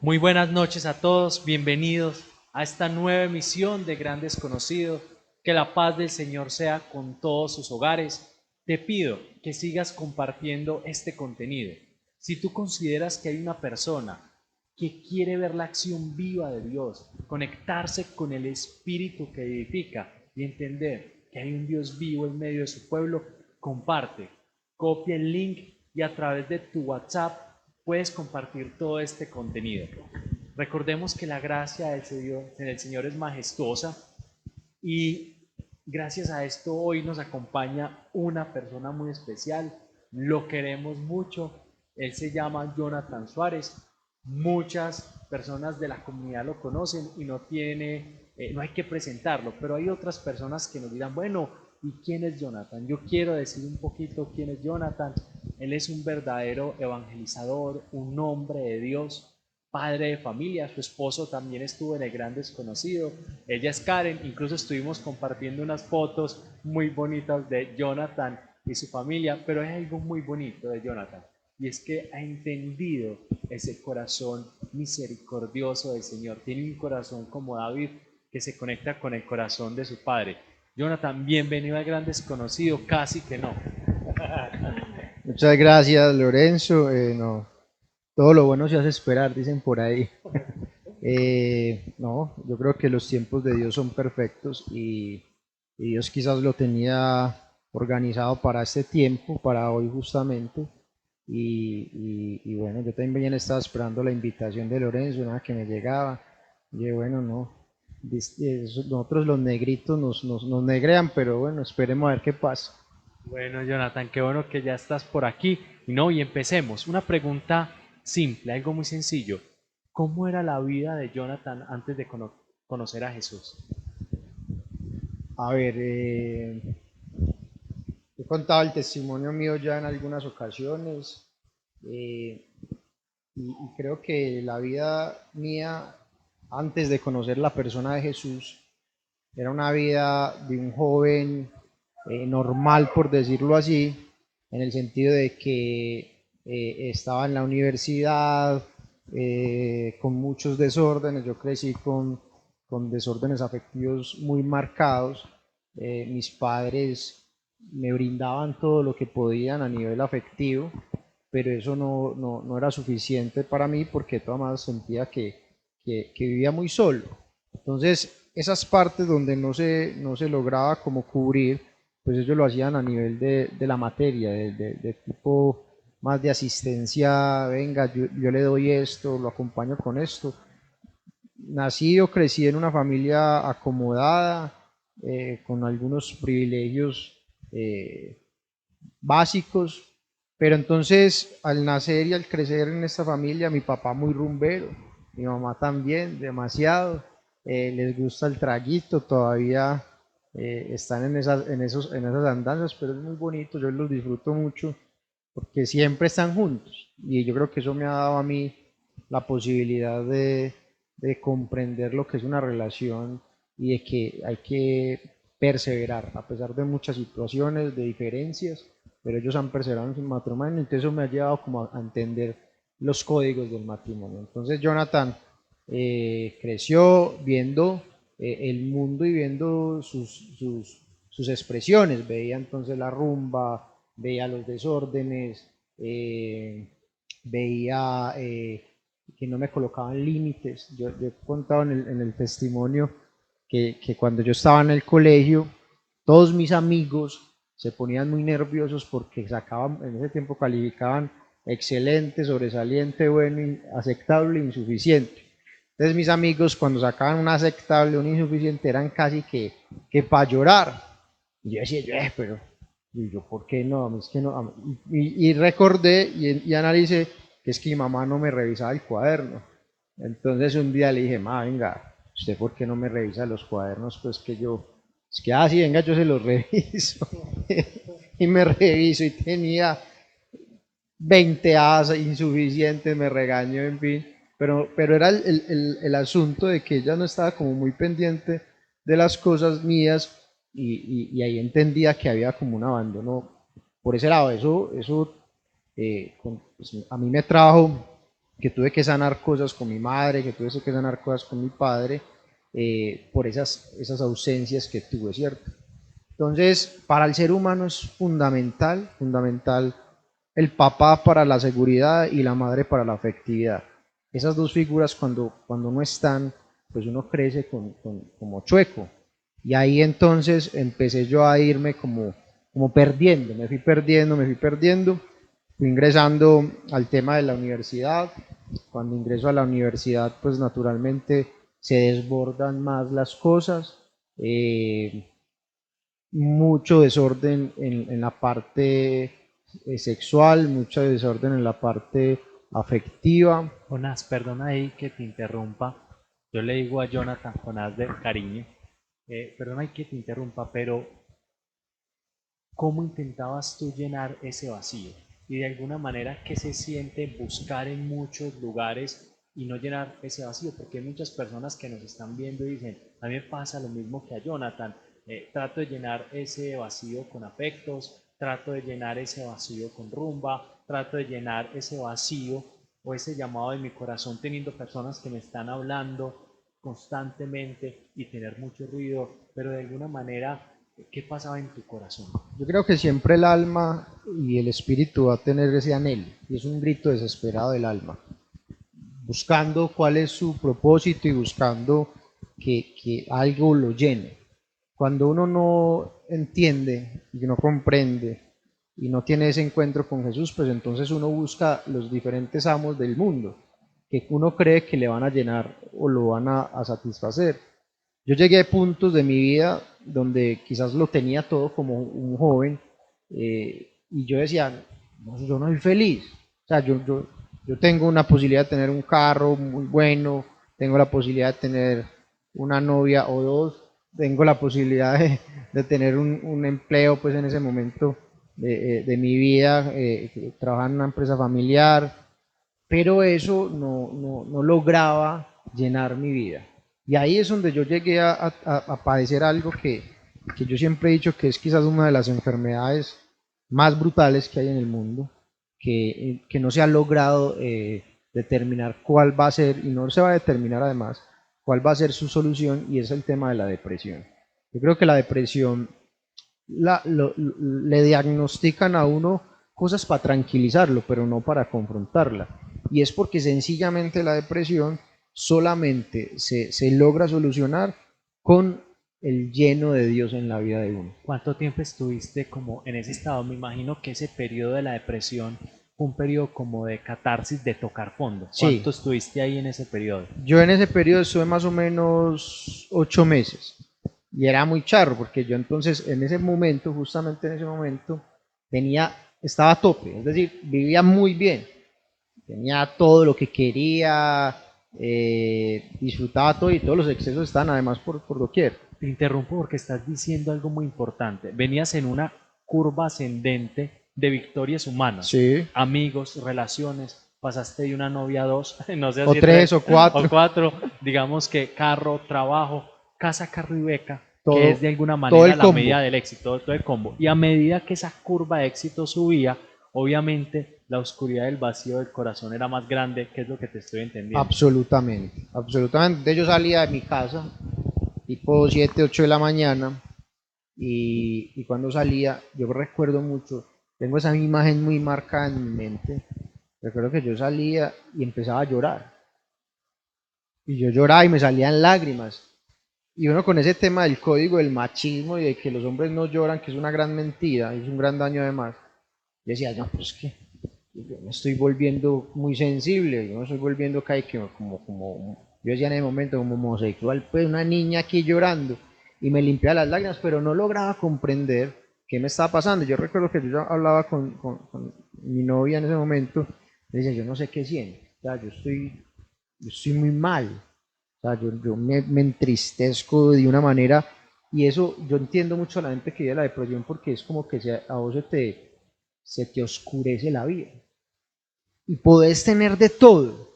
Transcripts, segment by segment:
Muy buenas noches a todos, bienvenidos a esta nueva emisión de Gran Desconocido. Que la paz del Señor sea con todos sus hogares. Te pido que sigas compartiendo este contenido. Si tú consideras que hay una persona que quiere ver la acción viva de Dios, conectarse con el Espíritu que edifica y entender que hay un Dios vivo en medio de su pueblo, comparte, copia el link y a través de tu WhatsApp puedes compartir todo este contenido. Recordemos que la gracia del Señor es majestuosa y gracias a esto hoy nos acompaña una persona muy especial. Lo queremos mucho. Él se llama Jonathan Suárez. Muchas personas de la comunidad lo conocen y no hay que presentarlo, pero hay otras personas que nos dirán, bueno, ¿y quién es Jonathan? Yo quiero decir un poquito quién es Jonathan. Él es un verdadero evangelizador, un hombre de Dios, padre de familia. Su esposo también estuvo en el Gran Desconocido. Ella es Karen. Incluso estuvimos compartiendo unas fotos muy bonitas de Jonathan y su familia, pero hay algo muy bonito de Jonathan, y es que ha entendido ese corazón misericordioso del Señor. Tiene un corazón como David, que se conecta con el corazón de su padre. Jonathan, bienvenido al Gran Desconocido. Casi que no. Muchas gracias, Lorenzo. No, todo lo bueno se hace esperar, dicen por ahí. No, yo creo que los tiempos de Dios son perfectos y Dios quizás lo tenía organizado para este tiempo, para hoy justamente. Y bueno, yo también estaba esperando la invitación de Lorenzo, nada que me llegaba. Y dije, bueno, no, nosotros los negritos nos negrean, pero bueno, esperemos a ver qué pasa. Bueno, Jonathan, qué bueno que ya estás por aquí. Y empecemos. Una pregunta simple, algo muy sencillo. ¿Cómo era la vida de Jonathan antes de conocer a Jesús? A ver, he contado el testimonio mío ya en algunas ocasiones eh, y creo que la vida mía antes de conocer la persona de Jesús era una vida de un joven normal, por decirlo así, en el sentido de que estaba en la universidad con muchos desórdenes. Yo crecí con desórdenes afectivos muy marcados. Mis padres me brindaban todo lo que podían a nivel afectivo, pero eso no era suficiente para mí porque de todas maneras sentía que vivía muy solo. Entonces, esas partes donde no se lograba como cubrir, pues ellos lo hacían a nivel de la materia, de tipo más de asistencia, venga, yo le doy esto, lo acompaño con esto. Nací o crecí en una familia acomodada, con algunos privilegios básicos, pero entonces al nacer y al crecer en esta familia, mi papá muy rumbero, mi mamá también, demasiado, les gusta el traguito, todavía están en esas andanzas, pero es muy bonito, yo los disfruto mucho porque siempre están juntos y yo creo que eso me ha dado a mí la posibilidad de comprender lo que es una relación y de que hay que perseverar a pesar de muchas situaciones, de diferencias, pero ellos han perseverado en su matrimonio, entonces eso me ha llevado como a entender los códigos del matrimonio. Entonces Jonathan creció viendo el mundo y viendo sus expresiones, veía entonces la rumba, veía los desórdenes, veía que no me colocaban límites. Yo he contado en el testimonio que cuando yo estaba en el colegio, todos mis amigos se ponían muy nerviosos porque sacaban, en ese tiempo calificaban excelente, sobresaliente, bueno, aceptable, insuficiente. Entonces mis amigos cuando sacaban un aceptable, un insuficiente, eran casi que para llorar. Y yo decía, pero y yo, ¿por qué no? Es que no. Y recordé y analicé que es que mi mamá no me revisaba el cuaderno. Entonces un día le dije, ma, venga, ¿usted por qué no me revisa los cuadernos? Pues que yo, es que, sí, venga, yo se los reviso. Y me reviso y tenía 20 as insuficientes, me regañó, en fin. Pero era el asunto de que ella no estaba como muy pendiente de las cosas mías y ahí entendía que había como un abandono por ese lado. Eso pues, a mí me trajo que tuve que sanar cosas con mi madre, que tuve que sanar cosas con mi padre, por esas ausencias que tuve, ¿cierto? Entonces, para el ser humano es fundamental el papá para la seguridad y la madre para la afectividad. Esas dos figuras cuando no están, pues uno crece como chueco. Y ahí entonces empecé yo a irme como perdiendo, me fui perdiendo. Fui ingresando al tema de la universidad. Cuando ingreso a la universidad, pues naturalmente se desbordan más las cosas. Mucho desorden en la parte sexual, mucho desorden en la parte afectiva. Jonás, perdona ahí que te interrumpa. Yo le digo a Jonathan Jonás de cariño, perdona ahí que te interrumpa, pero ¿cómo intentabas tú llenar ese vacío? Y de alguna manera, ¿qué se siente buscar en muchos lugares y no llenar ese vacío? Porque hay muchas personas que nos están viendo y dicen, a mí me pasa lo mismo que a Jonathan, trato de llenar ese vacío con afectos, trato de llenar ese vacío con rumba, trato de llenar ese vacío o ese llamado de mi corazón teniendo personas que me están hablando constantemente y tener mucho ruido, pero de alguna manera, ¿qué pasaba en tu corazón? Yo creo que siempre el alma y el espíritu va a tener ese anhelo, y es un grito desesperado del alma, buscando cuál es su propósito y buscando que algo lo llene. Cuando uno no entiende y no comprende y no tiene ese encuentro con Jesús, pues entonces uno busca los diferentes amos del mundo que uno cree que le van a llenar o lo van a satisfacer. Yo llegué a puntos de mi vida donde quizás lo tenía todo como un joven, y yo decía, no, yo no soy feliz. O sea, yo tengo una posibilidad de tener un carro muy bueno, tengo la posibilidad de tener una novia o dos, tengo la posibilidad de tener un empleo pues en ese momento de mi vida, trabajar en una empresa familiar, pero eso no lograba llenar mi vida. Y ahí es donde yo llegué a padecer algo que yo siempre he dicho que es quizás una de las enfermedades más brutales que hay en el mundo, que no se ha logrado determinar cuál va a ser, y no se va a determinar además cuál va a ser su solución, y es el tema de la depresión. Yo creo que la depresión le diagnostican a uno cosas para tranquilizarlo, pero no para confrontarla. Y es porque sencillamente la depresión solamente se logra solucionar con el lleno de Dios en la vida de uno. ¿Cuánto tiempo estuviste como en ese estado? Me imagino que ese periodo de la depresión fue un periodo como de catarsis, de tocar fondo. Sí, ¿Cuánto estuviste ahí en ese periodo? yo en ese periodo estuve más o menos 8 meses y era muy charro porque yo entonces en ese momento, justamente en ese momento, estaba a tope, es decir, vivía muy bien, tenía todo lo que quería, disfrutaba todo, y todos los excesos están además por doquier. Te interrumpo porque estás diciendo algo muy importante. Venías en una curva ascendente de victorias humanas, Sí, amigos, relaciones, pasaste de una novia a dos, no sé o si tres tres o o cuatro, cuatro, digamos que carro, trabajo, casa, carro y beca, que es todo, de alguna todo manera el la combo. medida del éxito, todo el combo. Y a medida que esa curva de éxito subía, obviamente la oscuridad del vacío del corazón era más grande, que es lo que te estoy entendiendo. Absolutamente, absolutamente. Yo salía de mi casa tipo 7 8 de la mañana, y cuando salía, yo recuerdo mucho, tengo esa imagen muy marcada en mi mente. Recuerdo que yo salía y empezaba a llorar. Y yo lloraba y me salían lágrimas. Y uno con ese tema del código del machismo y de que los hombres no lloran, que es una gran mentira, es un gran daño además, yo decía, no, pues que yo me estoy volviendo muy sensible, yo me estoy volviendo yo decía en ese momento, como homosexual, pues una niña aquí llorando, y me limpiaba las lágrimas, pero no lograba comprender qué me estaba pasando. Yo recuerdo que yo ya hablaba con mi novia en ese momento, le decía, yo no sé qué siento, o sea, yo estoy muy mal, o sea, yo me entristezco de una manera, y eso yo entiendo mucho a la gente que vive la depresión, porque es como que a vos se te oscurece la vida. Y podés tener de todo,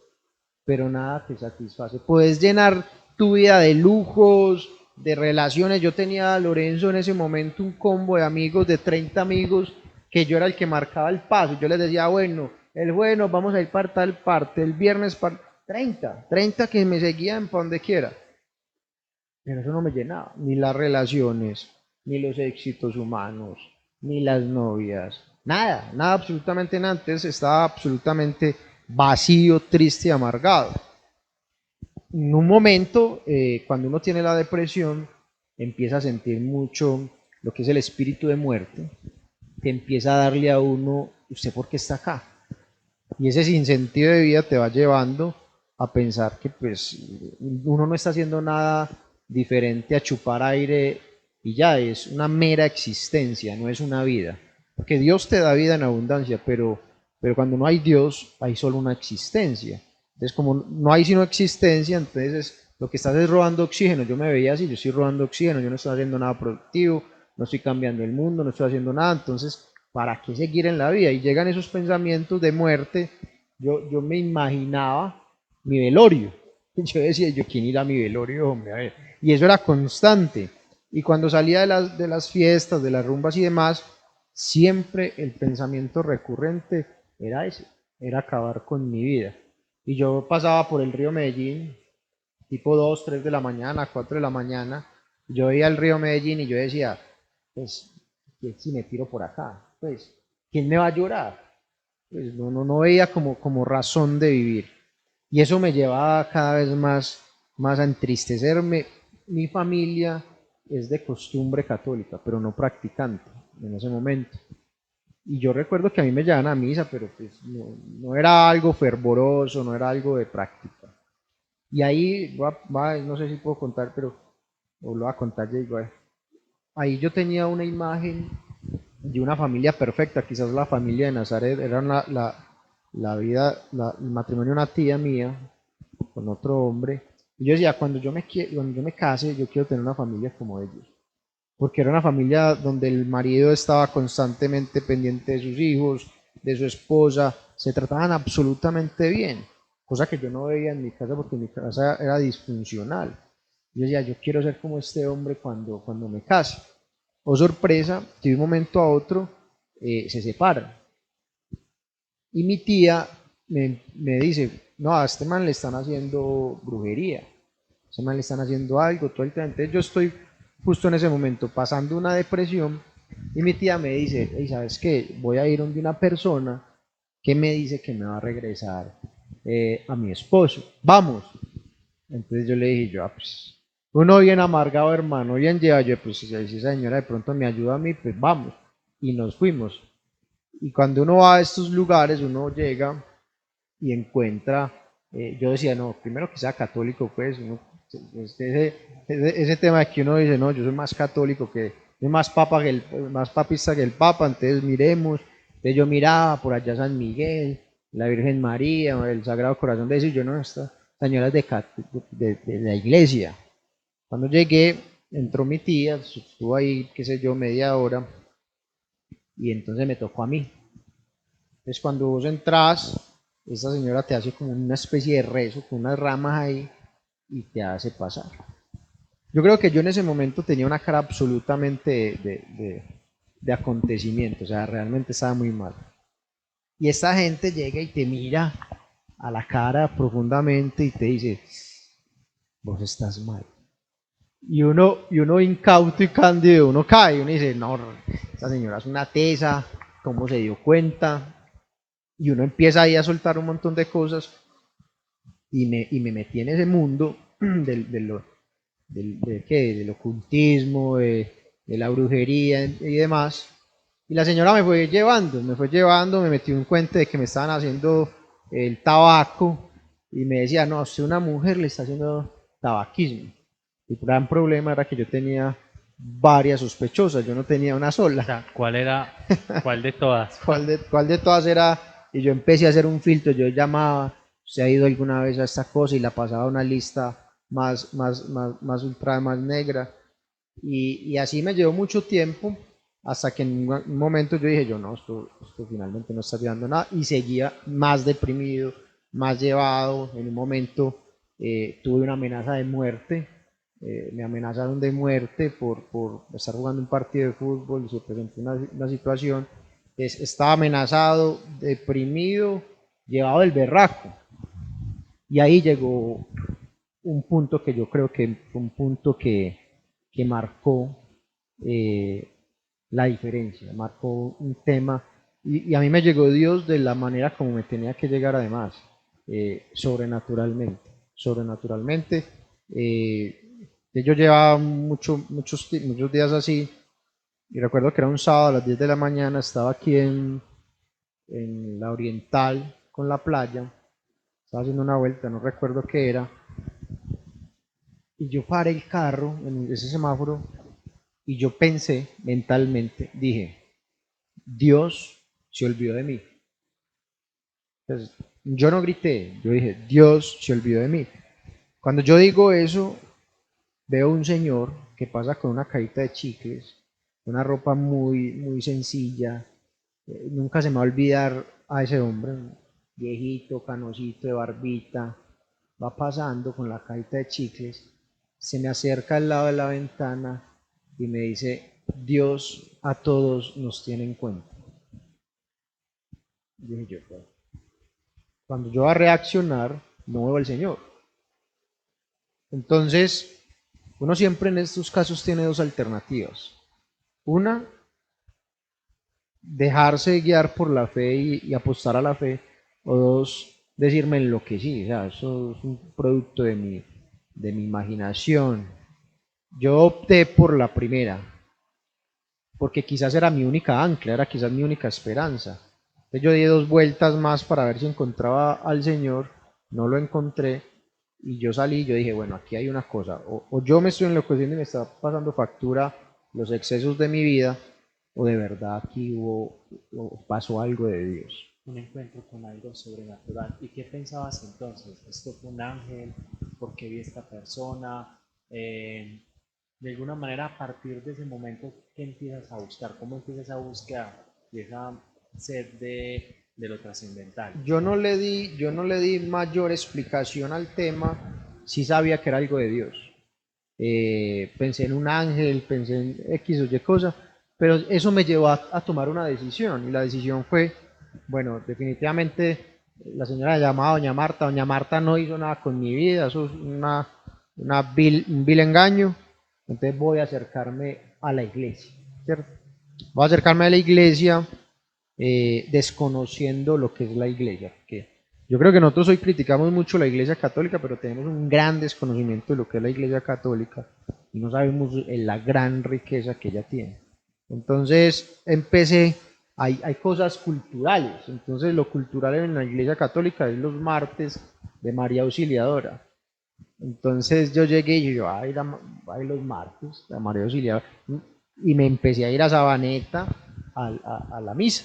pero nada te satisface. Podés llenar tu vida de lujos, de relaciones. Yo tenía a Lorenzo en ese momento un combo de amigos, de 30 amigos, que yo era el que marcaba el paso. Yo les decía, bueno, el jueves nos vamos a ir para tal parte, el viernes para 30 que me seguían para donde quiera. Pero eso no me llenaba, ni las relaciones, ni los éxitos humanos, ni las novias, nada, nada, absolutamente nada. Antes estaba absolutamente vacío, triste y amargado. En un momento, cuando uno tiene la depresión, empieza a sentir mucho lo que es el espíritu de muerte, que empieza a darle a uno, ¿usted por qué está acá? Y ese sinsentido de vida te va llevando a pensar que pues uno no está haciendo nada diferente a chupar aire y ya es una mera existencia, no es una vida. Porque Dios te da vida en abundancia, pero cuando no hay Dios hay solo una existencia. Entonces como no hay sino existencia, entonces lo que estás es robando oxígeno. Yo me veía así, yo estoy robando oxígeno, yo no estoy haciendo nada productivo, no estoy cambiando el mundo, no estoy haciendo nada. Entonces, ¿para qué seguir en la vida? Y llegan esos pensamientos de muerte. Yo me imaginaba mi velorio. Yo decía, yo quién irá a mi velorio, hombre, a ver. Y eso era constante. Y cuando salía de las fiestas, de las rumbas y demás, siempre el pensamiento recurrente era ese, era acabar con mi vida. Y yo pasaba por el río Medellín, tipo 2 3 de la mañana, 4 de la mañana, yo veía el río Medellín y yo decía, pues, ¿qué si me tiro por acá? Pues, ¿quién me va a llorar? Pues no veía como razón de vivir. Y eso me llevaba cada vez más a entristecerme. Mi familia es de costumbre católica, pero no practicante en ese momento. Y yo recuerdo que a mí me llevaban a misa, pero pues no era algo fervoroso, no era algo de práctica. Y ahí, no sé si puedo contar, pero o lo voy a contar ya igual. Ahí yo tenía una imagen de una familia perfecta, quizás la familia de Nazaret, era el matrimonio de una tía mía con otro hombre. Y yo decía, cuando yo me case, yo quiero tener una familia como ellos. Porque era una familia donde el marido estaba constantemente pendiente de sus hijos, de su esposa, se trataban absolutamente bien, cosa que yo no veía en mi casa porque mi casa era disfuncional. Yo decía, yo quiero ser como este hombre cuando me case. Oh sorpresa, de un momento a otro se separan. Y mi tía me dice, no, a este man le están haciendo brujería, a este man le están haciendo algo, todo el tiempo. Entonces yo estoy justo en ese momento pasando una depresión y mi tía me dice, hey, ¿sabes qué? Voy a ir donde una persona que me dice que me va a regresar a mi esposo. Vamos. Entonces yo le dije, pues, uno bien amargado, hermano, bien lleva, yo, pues, si esa señora de pronto me ayuda a mí, pues vamos. Y nos fuimos. Y cuando uno va a estos lugares, uno llega y encuentra, yo decía, no, primero que sea católico, pues, ese tema de que uno dice, no, yo soy más católico soy más más papista que el papa, entonces miremos, entonces yo miraba por allá San Miguel, la Virgen María, el Sagrado Corazón de Jesús, yo no, estas señoras de la iglesia. Cuando llegué, entró mi tía, estuvo ahí, qué sé yo, media hora, y entonces me tocó a mí. Entonces cuando vos entras, esta señora te hace como una especie de rezo con unas ramas ahí y te hace pasar. Yo creo que yo en ese momento tenía una cara absolutamente de acontecimiento, o sea, realmente estaba muy mal. Y esta gente llega y te mira a la cara profundamente y te dice, vos estás mal. Y uno incauto y cándido, uno cae, uno dice, no, esta señora es una tesa, ¿cómo se dio cuenta? Y uno empieza ahí a soltar un montón de cosas y me metí en ese mundo del ocultismo, de la brujería y demás. Y la señora me fue llevando, me metió un cuento de que me estaban haciendo el tabaco y me decía, no, a usted una mujer le está haciendo tabaquismo. El gran problema era que yo tenía varias sospechosas, yo no tenía una O sola. sea, cuál de todas? ¿Cuál de todas era? Y yo empecé a hacer un filtro, yo llamaba, ¿usted ha ido alguna vez a esta cosa? Y la pasaba a una lista más ultra, más negra. Y así me llevó mucho tiempo hasta que en un momento yo dije, yo no, esto finalmente no está ayudando nada. Y seguía más deprimido, más llevado. En un momento tuve una amenaza de muerte. Me amenazaron de muerte por estar jugando un partido de fútbol y se presentó una situación estaba amenazado, deprimido, llevado del berraco. Y ahí llegó un punto que yo creo que fue un punto que marcó eh, la diferencia, marcó un tema. Y a mí me llegó Dios de la manera como me tenía que llegar además, sobrenaturalmente. Sobrenaturalmente. Yo llevaba muchos días así, y recuerdo que era un sábado a las 10 de la mañana, estaba aquí en la Oriental con la playa, estaba haciendo una vuelta, no recuerdo qué era, y yo paré el carro en ese semáforo y yo pensé mentalmente, dije, Dios se olvidó de mí. Entonces, yo no grité, yo dije, Dios se olvidó de mí. Cuando yo digo eso, veo un señor que pasa con una cajita de chicles, una ropa muy sencilla. Nunca se me va a olvidar a ese hombre, viejito, canosito, de barbita, va pasando con la cajita de chicles, se me acerca al lado de la ventana y me dice, Dios a todos nos tiene en cuenta. Y dije yo, "Pues, cuando yo voy a reaccionar, no veo al Señor". Entonces, uno siempre en estos casos tiene dos alternativas. Una, dejarse guiar por la fe y apostar a la fe. O dos, decirme enloquecí. O sea, eso es un producto de mi imaginación. Yo opté por la primera, porque quizás era mi única ancla, era quizás mi única esperanza. Entonces yo di dos vueltas más para ver si encontraba al Señor, no lo encontré, y yo salí y yo dije, bueno, aquí hay una cosa, o yo me estoy enloqueciendo y me está pasando factura los excesos de mi vida, o de verdad aquí o pasó algo de Dios. Un encuentro con algo sobrenatural. ¿Y qué pensabas entonces? ¿Esto fue un ángel? ¿Por qué vi esta persona? De alguna manera, a partir de ese momento, ¿qué empiezas a buscar? ¿Cómo empiezas esa búsqueda y esa sed de lo trascendental? Yo no le di mayor explicación al tema, sí sabía que era algo de Dios. Pensé en un ángel, pensé en X o Y cosa, pero eso me llevó a tomar una decisión, y la decisión fue, bueno, definitivamente la señora llamada Doña Marta no hizo nada con mi vida, eso es un vil engaño, entonces voy a acercarme a la iglesia, ¿cierto? Voy a acercarme a la iglesia, desconociendo lo que es la iglesia, porque yo creo que nosotros hoy criticamos mucho la iglesia católica, pero tenemos un gran desconocimiento de lo que es la iglesia católica y no sabemos la gran riqueza que ella tiene. Entonces empecé, hay cosas culturales, entonces lo cultural en la iglesia católica es los martes de María Auxiliadora. Entonces yo llegué y yo, ay, los martes, de María Auxiliadora, y me empecé a ir a Sabaneta a la misa.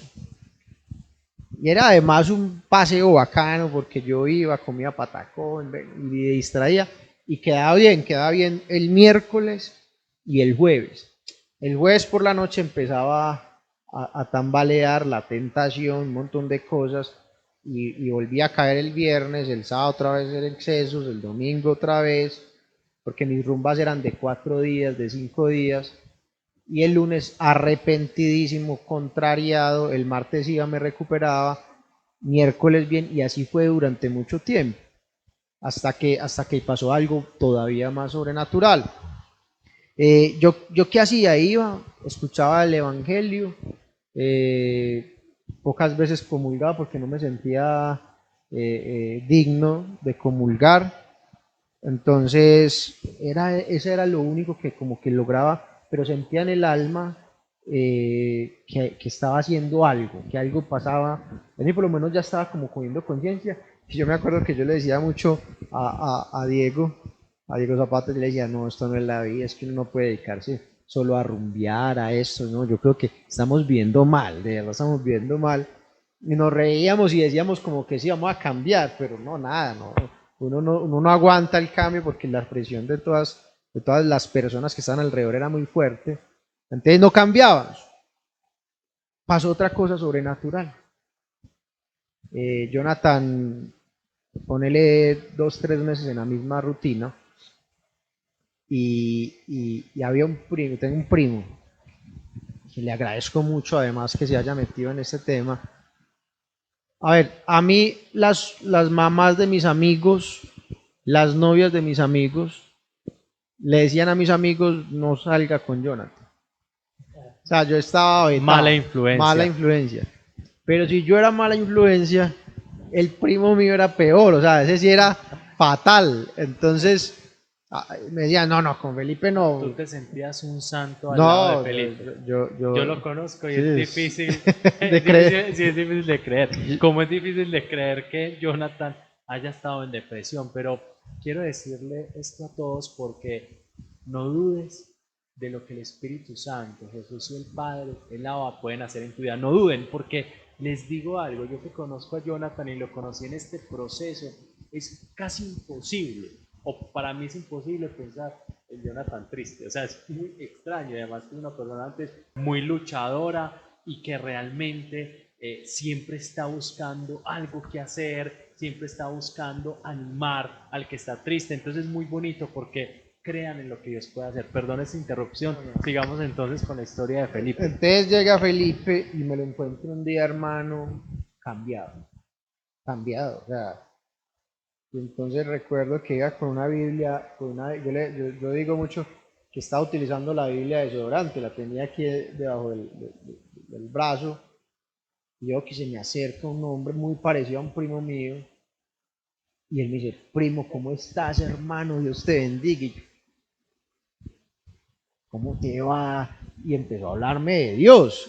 Y era además un paseo bacano porque yo iba, comía patacón y me distraía, y quedaba bien el miércoles y el jueves. El jueves por la noche empezaba a tambalear la tentación, un montón de cosas, y volví a caer el viernes, el sábado otra vez en excesos, el domingo otra vez, porque mis rumbas eran de 4 días, de 5 días, y el lunes arrepentidísimo, contrariado, el martes iba, me recuperaba, miércoles bien, y así fue durante mucho tiempo, hasta que pasó algo todavía más sobrenatural. Yo qué hacía, iba, escuchaba el Evangelio, pocas veces comulgaba porque no me sentía digno de comulgar, entonces, ese era lo único que como que lograba, pero sentía en el alma que estaba haciendo algo, que algo pasaba. A mí por lo menos ya estaba como cogiendo conciencia. Y yo me acuerdo que yo le decía mucho a Diego Zapata, yo le decía, no, esto no es la vida, es que uno no puede dedicarse solo a rumbear, a esto, ¿no? Yo creo que estamos viendo mal, de verdad estamos viendo mal. Y nos reíamos y decíamos como que sí, vamos a cambiar, pero no, nada, no, uno no aguanta el cambio porque la presión de todas las personas que estaban alrededor era muy fuerte. Entonces no cambiábamos. Pasó otra cosa sobrenatural. Jonathan, ponele 2, 3 meses en la misma rutina, y había un primo, tengo un primo y le agradezco mucho además que se haya metido en este tema. A ver, a mí las mamás de mis amigos, las novias de mis amigos, le decían a mis amigos, no salga con Jonathan. O sea, yo estaba vetado, Mala influencia. mala influencia. Pero si yo era mala influencia, el primo mío era peor, o sea, ese sí era fatal. Entonces, me decían, no, no, con Felipe no. Tú te sentías un santo al lado No, de Felipe. yo Yo lo conozco y sí, es difícil de creer. sí, es difícil de creer. Como es difícil de creer que Jonathan haya estado en depresión, pero quiero decirle esto a todos porque no dudes de lo que el Espíritu Santo, Jesús y el Padre, el Abba pueden hacer en tu vida. No duden, porque les digo algo, yo que conozco a Jonathan y lo conocí en este proceso, es casi imposible, o para mí es imposible pensar en Jonathan triste. O sea, es muy extraño, además que es una persona antes muy luchadora y que realmente siempre está buscando algo que hacer, siempre está buscando animar al que está triste. Entonces es muy bonito porque crean en lo que Dios puede hacer. Perdón esta interrupción, sigamos entonces con la historia de Felipe. Entonces llega Felipe y me lo encuentro un día, hermano, cambiado, cambiado, o sea, y entonces recuerdo que iba con una Biblia, yo digo mucho que estaba utilizando la Biblia de desodorante, la tenía aquí debajo del brazo, y yo que se me acerca un hombre muy parecido a un primo mío, y él me dice, primo, ¿cómo estás, hermano? Dios te bendiga. Y yo, ¿cómo te va? Y empezó a hablarme de Dios.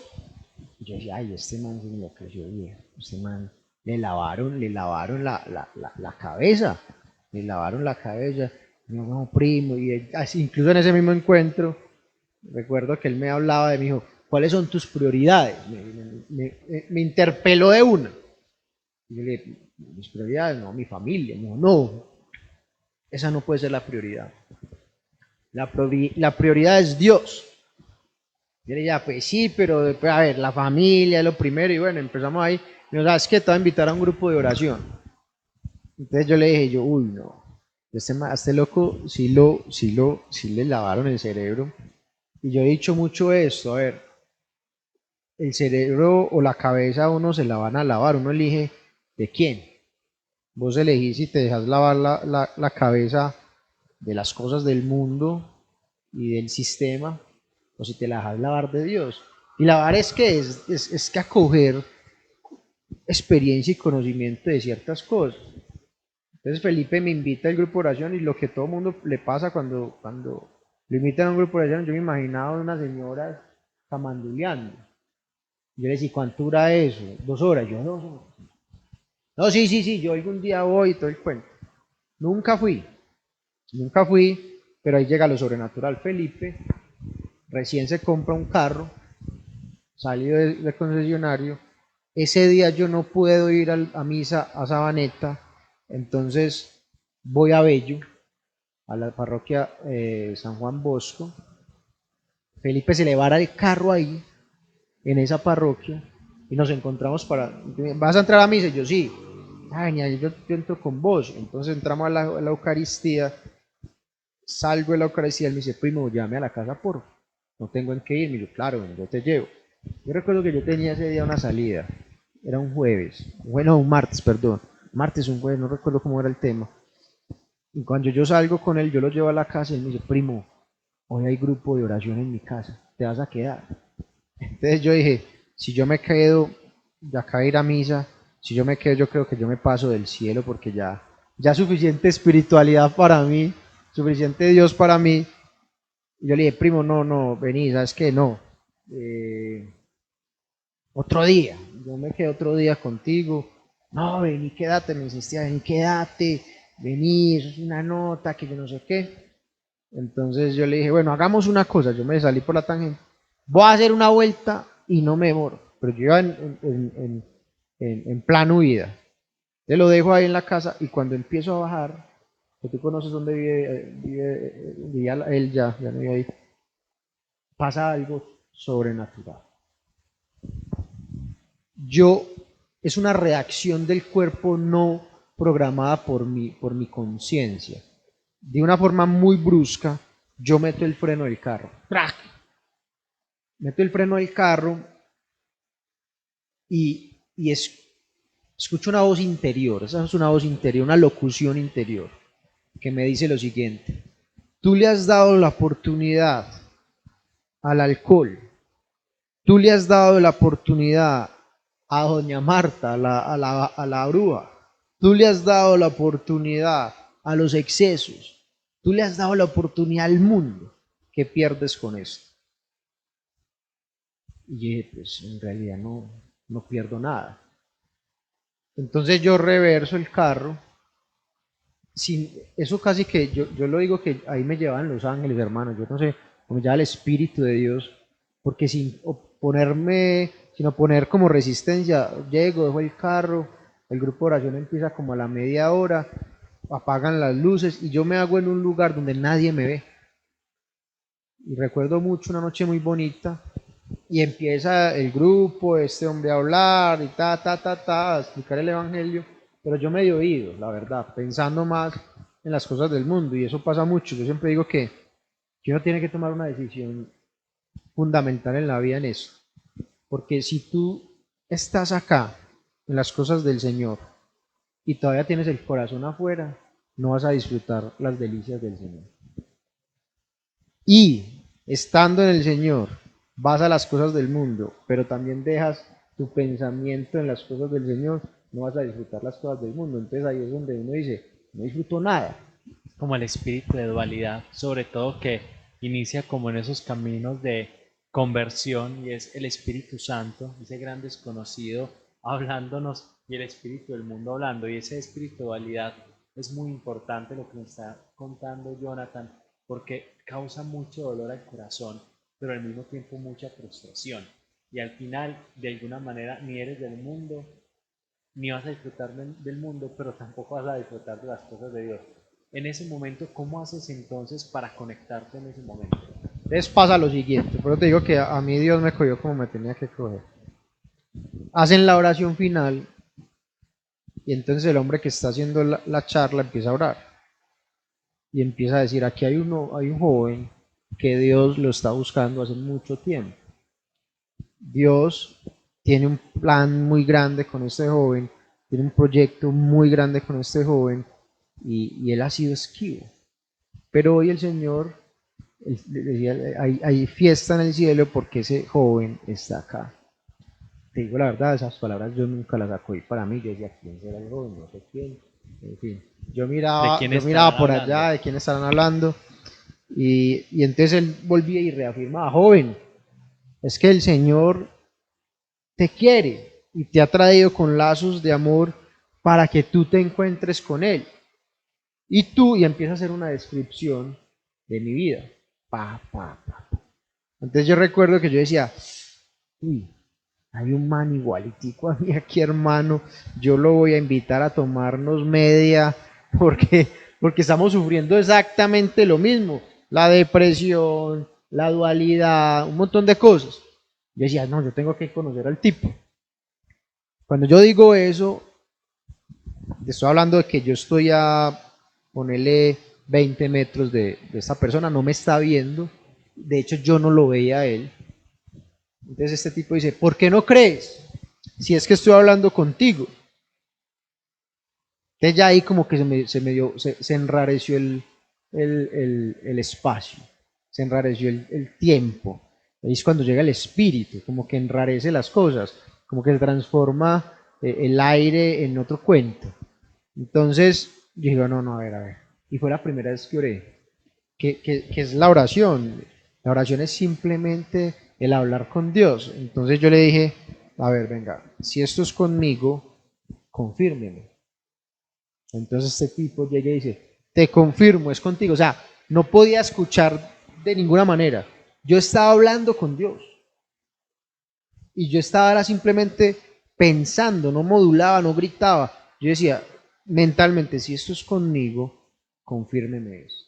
Y yo decía, ay, este man se me lo creció viejo, este man le lavaron la cabeza, le lavaron la cabeza. Y yo, no, primo, y así, incluso en ese mismo encuentro, recuerdo que él me hablaba de mí, dijo, ¿cuáles son tus prioridades? Me interpeló de una. Y yo le dije, mis prioridades, no, mi familia. Me dijo, no, esa no puede ser la prioridad. La prioridad es Dios. Yo le dije, pues sí, pero después, a ver, la familia es lo primero. Y bueno, empezamos ahí. Y nos ¿sabes qué? Te voy a invitar a un grupo de oración. Entonces yo le dije, uy, no. A este loco sí le lavaron el cerebro. Y yo he dicho mucho esto, a ver, el cerebro o la cabeza a uno se la van a lavar, uno elige de quién. Vos elegís si te dejas lavar la cabeza de las cosas del mundo y del sistema, o si te la dejas lavar de Dios. Y lavar es que es que acoger experiencia y conocimiento de ciertas cosas. Entonces Felipe me invita al grupo de oración y lo que todo el mundo le pasa cuando lo invitan a un grupo de oración, yo me imaginaba unas señoras camanduleando. Yo le decía, ¿cuánto dura eso? 2 horas. Yo, 2 horas. No, sí, yo algún día voy y todo el cuento. Nunca fui, pero ahí llega lo sobrenatural. Felipe recién se compra un carro, salió del concesionario. Ese día yo no puedo ir a misa a Sabaneta, entonces voy a Bello, a la parroquia San Juan Bosco. Felipe se le vara el carro ahí, en esa parroquia, y nos encontramos ¿vas a entrar a misa? Y yo, sí. Ay, yo entro con vos. Entonces entramos a la Eucaristía, salgo de la Eucaristía, él me dice, primo, llame a la casa, por no tengo en qué ir. Y yo, claro, yo te llevo. Yo recuerdo que yo tenía ese día una salida, era un jueves, bueno, un martes, perdón, martes, un jueves, no recuerdo cómo era el tema. Y cuando yo salgo con él, yo lo llevo a la casa y él me dice, primo, hoy hay grupo de oración en mi casa, ¿te vas a quedar? Entonces yo dije, si yo me quedo, de acá a ir a misa, si yo me quedo, yo creo que yo me paso del cielo porque ya suficiente espiritualidad para mí, suficiente Dios para mí. Y yo le dije, primo, no, vení, ¿sabes qué? No. Otro día, yo me quedé otro día contigo. No, vení, quédate, me insistía, vení, quédate, vení, eso es una nota, que yo no sé qué. Entonces yo le dije, bueno, hagamos una cosa, yo me salí por la tangente, voy a hacer una vuelta y no me demoro, pero yo iba en plan huida. Te lo dejo ahí en la casa y cuando empiezo a bajar, que tú conoces dónde vivía él ya no vive ahí, pasa algo sobrenatural. Es una reacción del cuerpo no programada por mi conciencia. De una forma muy brusca, yo meto el freno del carro. ¡Trac! meto el freno del carro escucho una voz interior, esa es una voz interior, una locución interior, que me dice lo siguiente: tú le has dado la oportunidad al alcohol, tú le has dado la oportunidad a doña Marta, a la bruja, tú le has dado la oportunidad a los excesos, tú le has dado la oportunidad al mundo. ¿Qué pierdes con esto? Y dije, pues en realidad no pierdo nada. Entonces yo reverso el carro, eso casi que yo lo digo que ahí me llevan los ángeles, hermanos, yo no sé, como ya el Espíritu de Dios, porque sin oponer como resistencia, llego, dejo el carro, el grupo de oración empieza como a la media hora, apagan las luces y yo me hago en un lugar donde nadie me ve. Y recuerdo mucho una noche muy bonita y empieza el grupo, este hombre a hablar y a explicar el evangelio, pero yo medio oído, la verdad, pensando más en las cosas del mundo, y eso pasa mucho. Yo siempre digo que uno tiene que tomar una decisión fundamental en la vida en eso, porque si tú estás acá en las cosas del Señor y todavía tienes el corazón afuera, no vas a disfrutar las delicias del Señor. Y estando en el Señor, vas a las cosas del mundo, pero también dejas tu pensamiento en las cosas del Señor, no vas a disfrutar las cosas del mundo. Entonces ahí es donde uno dice, no disfruto nada. Como el espíritu de dualidad, sobre todo que inicia como en esos caminos de conversión y es el Espíritu Santo, ese gran desconocido hablándonos y el espíritu del mundo hablando, y ese espíritu de dualidad es muy importante lo que me está contando Jonathan, porque causa mucho dolor al corazón, pero al mismo tiempo mucha frustración. Y al final, de alguna manera, ni eres del mundo, ni vas a disfrutar del mundo, pero tampoco vas a disfrutar de las cosas de Dios. En ese momento, ¿cómo haces entonces para conectarte en ese momento? Entonces pasa lo siguiente, pero te digo que a mí Dios me cogió como me tenía que coger. Hacen la oración final y entonces el hombre que está haciendo la charla empieza a orar y empieza a decir, aquí hay un joven que Dios lo está buscando hace mucho tiempo. Dios tiene un plan muy grande con este joven, tiene un proyecto muy grande con este joven y él ha sido esquivo. Pero hoy el Señor le decía, hay fiesta en el cielo porque ese joven está acá. Te digo la verdad, esas palabras yo nunca las saco y para mí. Yo decía, ¿quién será el joven? No sé quién. En fin, yo ¿De miraba, quién yo miraba estarán por hablando? allá de quién estarán hablando y entonces él volvía y reafirmaba, joven, es que el Señor te quiere y te ha traído con lazos de amor para que tú te encuentres con Él. Y empieza a hacer una descripción de mi vida. Pa. Entonces yo recuerdo que yo decía, uy, hay un man igualitico a mí aquí, hermano, yo lo voy a invitar a tomarnos media porque, porque estamos sufriendo exactamente lo mismo, la depresión, la dualidad, un montón de cosas. Yo decía, no, yo tengo que conocer al tipo. Cuando yo digo eso, estoy hablando de que yo estoy a ponerle 20 metros de esta persona, no me está viendo, de hecho yo no lo veía a él. Entonces este tipo dice, ¿por qué no crees? Si es que estoy hablando contigo. Entonces ya ahí como que se enrareció el espacio, se enrareció el tiempo. Ahí es cuando llega el espíritu, como que enrarece las cosas, como que se transforma el aire en otro cuento. Entonces yo digo, no, a ver. Y fue la primera vez que oré, que es la oración. La oración es simplemente el hablar con Dios. Entonces yo le dije, a ver, venga, si esto es conmigo, confírmeme. Entonces este tipo llega y dice, te confirmo, es contigo. O sea, no podía escuchar de ninguna manera. Yo estaba hablando con Dios. Y yo estaba simplemente pensando, no modulaba, no gritaba. Yo decía, mentalmente, si esto es conmigo, confírmeme eso.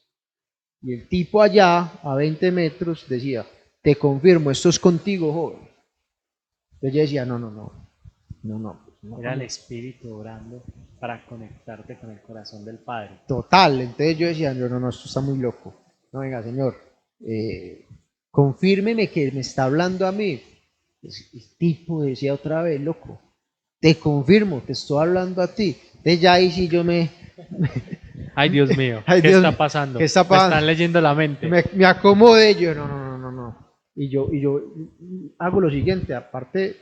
Y el tipo allá, a 20 metros, decía, te confirmo, esto es contigo, joven. Entonces yo decía, no, Era el espíritu orando para conectarte con el corazón del Padre. total. Entonces yo decía, no, esto está muy loco. No, venga, señor, confírmeme que me está hablando a mí. El tipo decía otra vez, loco, te confirmo, te estoy hablando a ti. Entonces ya ahí sí yo Ay, Dios mío, ay ¿qué Dios, está pasando? ¿qué está Me están pasando? leyendo la mente. Me acomodé, yo no. Y yo hago lo siguiente, aparte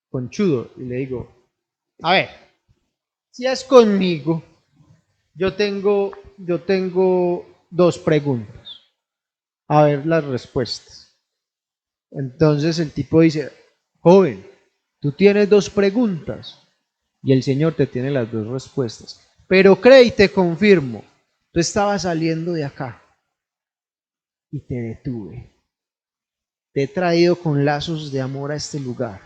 conchudo, y le digo, a ver, si es conmigo, yo tengo dos preguntas, a ver las respuestas. Entonces el tipo dice, joven, tú tienes dos preguntas y el Señor te tiene las dos respuestas. Pero cree y te confirmo, tú estabas saliendo de acá y te detuve. Te he traído con lazos de amor a este lugar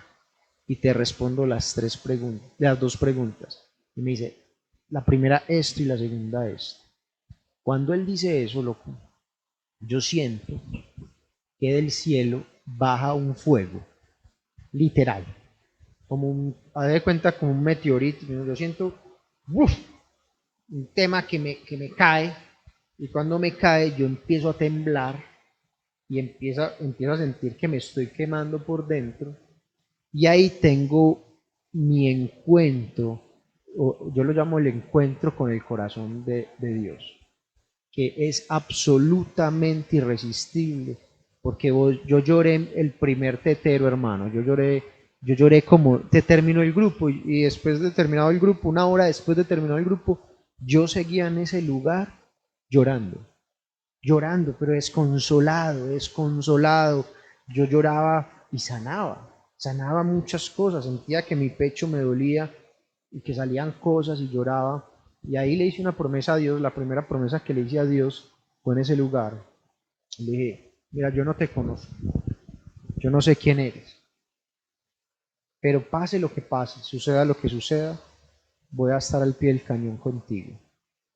y te respondo las dos preguntas. Y me dice, la primera esto y la segunda esto. Cuando él dice eso, loco, yo siento que del cielo baja un fuego, literal, haz de cuenta como un meteorito. Yo siento ¡uf! Un tema que me cae, y cuando me cae yo empiezo a temblar y empiezo a sentir que me estoy quemando por dentro. Y ahí tengo mi encuentro, o yo lo llamo el encuentro con el corazón de Dios, que es absolutamente irresistible, porque yo lloré el primer tetero, hermano, yo lloré como, te terminó el grupo, y después de terminado el grupo, una hora después de terminado el grupo, yo seguía en ese lugar llorando, llorando, pero desconsolado. Yo lloraba y sanaba muchas cosas, sentía que mi pecho me dolía y que salían cosas y lloraba. Y ahí le hice una promesa a Dios, la primera promesa que le hice a Dios fue en ese lugar. Le dije, mira, yo no te conozco, yo no sé quién eres, pero pase lo que pase, suceda lo que suceda, voy a estar al pie del cañón contigo.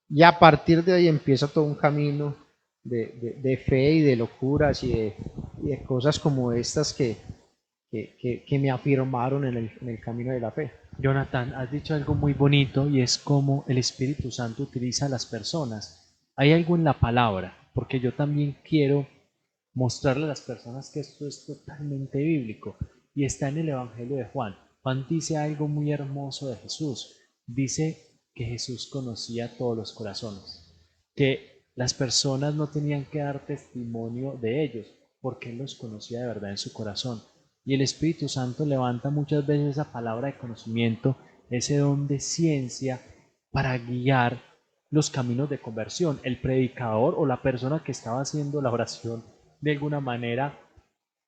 Y a partir de ahí empieza todo un camino de fe y de locuras y de cosas como estas que me afirmaron en el camino de la fe. Jonathan, has dicho algo muy bonito y es cómo el Espíritu Santo utiliza a las personas. Hay algo en la palabra, porque yo también quiero mostrarle a las personas que esto es totalmente bíblico y está en el Evangelio de Juan. Juan dice algo muy hermoso de Jesús. Dice que Jesús conocía todos los corazones, que las personas no tenían que dar testimonio de ellos porque Él los conocía de verdad en su corazón. Y el Espíritu Santo levanta muchas veces esa palabra de conocimiento, ese don de ciencia para guiar los caminos de conversión. El predicador o la persona que estaba haciendo la oración de alguna manera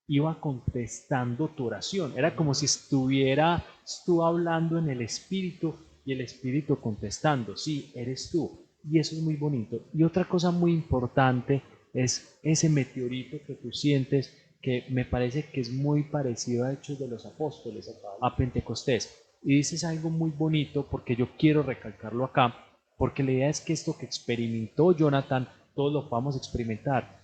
iba contestando tu oración. Era como si estuvo hablando en el Espíritu y el Espíritu contestando. Sí, eres tú. Y eso es muy bonito. Y otra cosa muy importante es ese meteorito que tú sientes, que me parece que es muy parecido a Hechos de los Apóstoles, a Pentecostés. Y dices algo muy bonito porque yo quiero recalcarlo acá, porque la idea es que esto que experimentó Jonathan, todos lo podamos experimentar.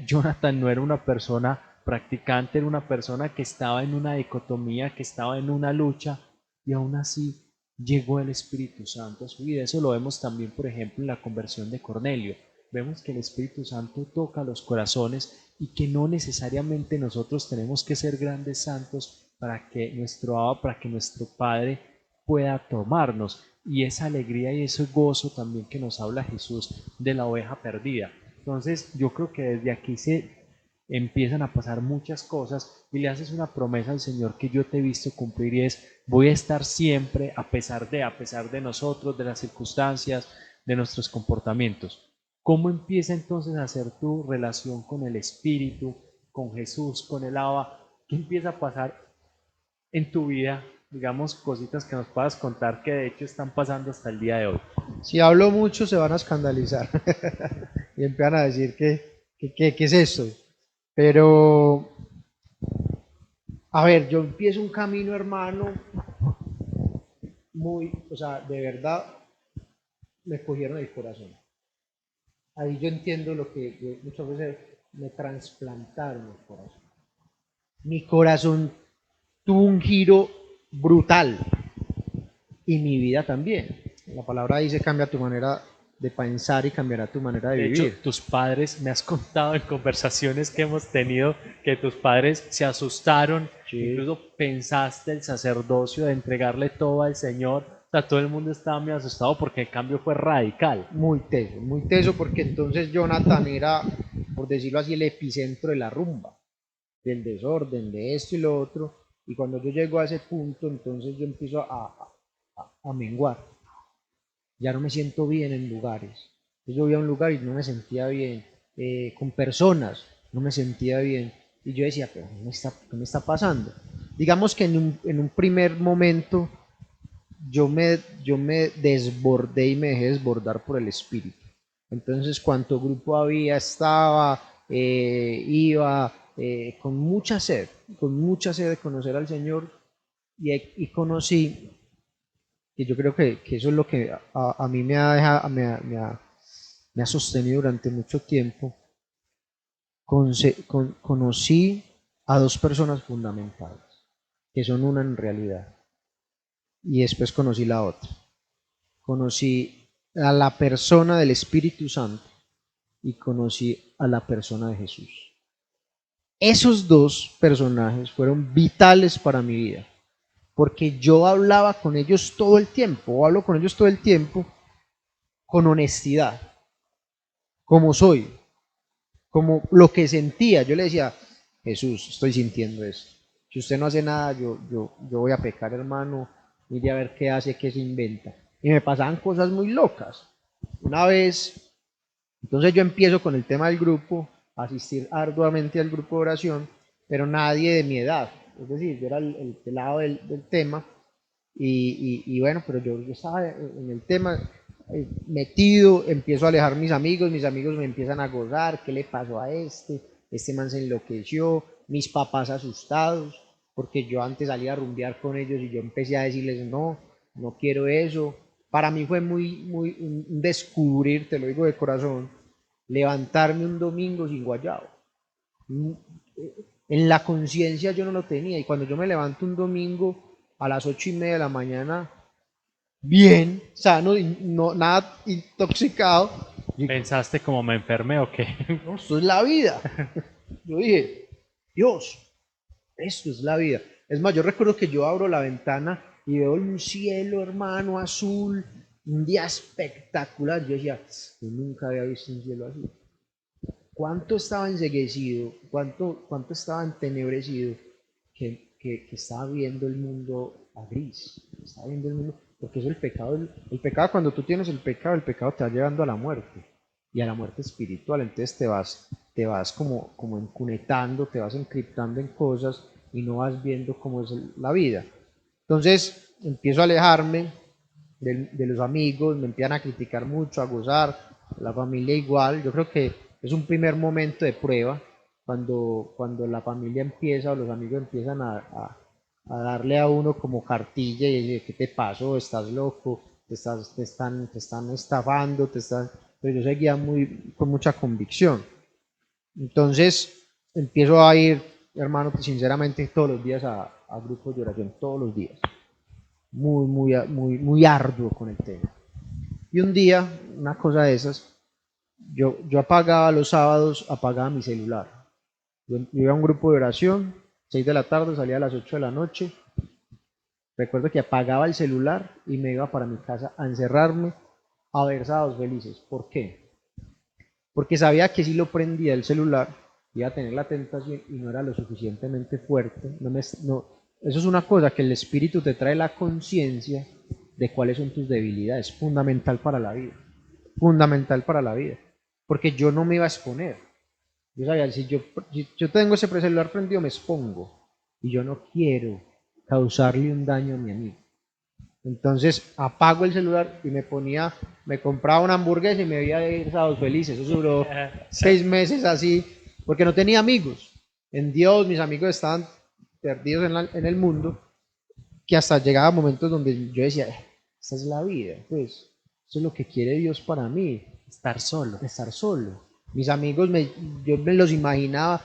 Jonathan no era una persona practicante, era una persona que estaba en una dicotomía, que estaba en una lucha, y aún así llegó el Espíritu Santo a su vida. Eso lo vemos también, por ejemplo, en la conversión de Cornelio. Vemos que el Espíritu Santo toca los corazones y que no necesariamente nosotros tenemos que ser grandes santos para que nuestro Abba, para que nuestro Padre pueda tomarnos. Y esa alegría y ese gozo también que nos habla Jesús de la oveja perdida. Entonces yo creo que desde aquí se empiezan a pasar muchas cosas y le haces una promesa al Señor que yo te he visto cumplir, y es: voy a estar siempre a pesar de nosotros, de las circunstancias, de nuestros comportamientos. ¿Cómo empieza entonces a ser tu relación con el Espíritu, con Jesús, con el Abba? ¿Qué empieza a pasar en tu vida? Digamos, cositas que nos puedas contar que de hecho están pasando hasta el día de hoy. Si hablo mucho se van a escandalizar y empiezan a decir ¿qué es esto? Pero, a ver, yo empiezo un camino, hermano, o sea, de verdad me cogieron el corazón. Ahí yo entiendo lo que muchas veces me trasplantaron el corazón. Mi corazón tuvo un giro brutal y mi vida también. La palabra dice cambia tu manera de pensar y cambiará tu manera de De hecho, vivir. tus padres, me has contado en conversaciones que hemos tenido que tus padres se asustaron, Sí. incluso pensaste el sacerdocio de entregarle todo al Señor. O sea, todo el mundo estaba muy asustado porque el cambio fue radical. Muy teso, porque entonces Jonathan era, por decirlo así, el epicentro de la rumba, del desorden, de esto y lo otro. Y cuando yo llego a ese punto, entonces yo empiezo a menguar. Ya no me siento bien en lugares. Yo voy a un lugar y no me sentía bien, con personas no me sentía bien. Y yo decía, pero qué me está pasando? Digamos que en un primer momento yo me desbordé y me dejé desbordar por el espíritu. Entonces, cuanto grupo había, estaba, iba con mucha sed de conocer al Señor y conocí, que yo creo que eso es lo que a mí me ha, dejado, me ha sostenido durante mucho tiempo. Conocí a dos personas fundamentales, que son una en realidad, y después conocí la otra. Conocí a la persona del Espíritu Santo y conocí a la persona de Jesús. Esos dos personajes fueron vitales para mi vida, porque yo hablaba con ellos todo el tiempo, o hablo con ellos todo el tiempo, con honestidad, como soy, como lo que sentía. Yo le decía, Jesús, estoy sintiendo esto. Si usted no hace nada, yo voy a pecar, hermano, mire a ver qué hace, qué se inventa. Y me pasaban cosas muy locas. Una vez, entonces yo empiezo con el tema del grupo, a asistir arduamente al grupo de oración, pero nadie de mi edad. Es decir, yo era el pelado del tema y bueno, pero yo estaba en el tema metido, empiezo a alejar mis amigos me empiezan a gozar, ¿qué le pasó a este man se enloqueció, mis papás asustados, porque yo antes salía a rumbear con ellos y yo empecé a decirles, no, no quiero eso. Para mí fue muy un descubrir, te lo digo de corazón, levantarme un domingo sin guayabo. En la conciencia yo no lo tenía, y cuando yo me levanto un domingo a las 8:30 de la mañana, bien, sano, no, nada intoxicado, digo, ¿Pensaste como me enfermé o qué? no, esto es la vida. Yo dije, Dios, esto es la vida. Es más, yo recuerdo que yo abro la ventana y veo un cielo, hermano, azul, un día espectacular. Yo decía, yo nunca había visto un cielo así. ¿Cuánto estaba enseguecido? ¿Cuánto estaba entenebrecido? Que estaba viendo el mundo a gris. Estaba viendo el mundo, porque es el pecado. El pecado, cuando tú tienes el pecado te va llevando a la muerte y a la muerte espiritual. Entonces te vas como encunetando, te vas encriptando en cosas y no vas viendo cómo es la vida. Entonces empiezo a alejarme de los amigos, me empiezan a criticar mucho, a gozar, la familia igual. Yo creo que es un primer momento de prueba cuando la familia empieza o los amigos empiezan a darle a uno como cartilla y decir, ¿qué te pasó? ¿Estás loco? Te están estafando, Pero yo seguía con mucha convicción. Entonces empiezo a ir, hermano, sinceramente todos los días a grupos de oración, todos los días. Muy arduo con el tema. Y un día, una cosa de esas, yo apagaba los sábados, apagaba mi celular. Yo iba a un grupo de oración, 6 de la tarde, salía a las 8 de la noche. Recuerdo que apagaba el celular y me iba para mi casa a encerrarme a ver Sábados Felices. ¿Por qué? Porque sabía que si lo prendía el celular iba a tener la tentación y no era lo suficientemente fuerte. Eso es una cosa, que el espíritu te trae la conciencia de cuáles son tus debilidades, fundamental para la vida, fundamental para la vida, porque yo no me iba a exponer. Yo sabía, si yo tengo ese celular prendido me expongo y yo no quiero causarle un daño a mi amigo. Entonces apago el celular y me compraba una hamburguesa y me veía de ir Sábados Felices. Eso duró 6 meses así, porque no tenía amigos. En Dios, mis amigos estaban perdidos en el mundo, que hasta llegaba momentos donde yo decía, esta es la vida, pues, eso es lo que quiere Dios para mí, Estar solo. estar solo. Mis amigos, yo me los imaginaba,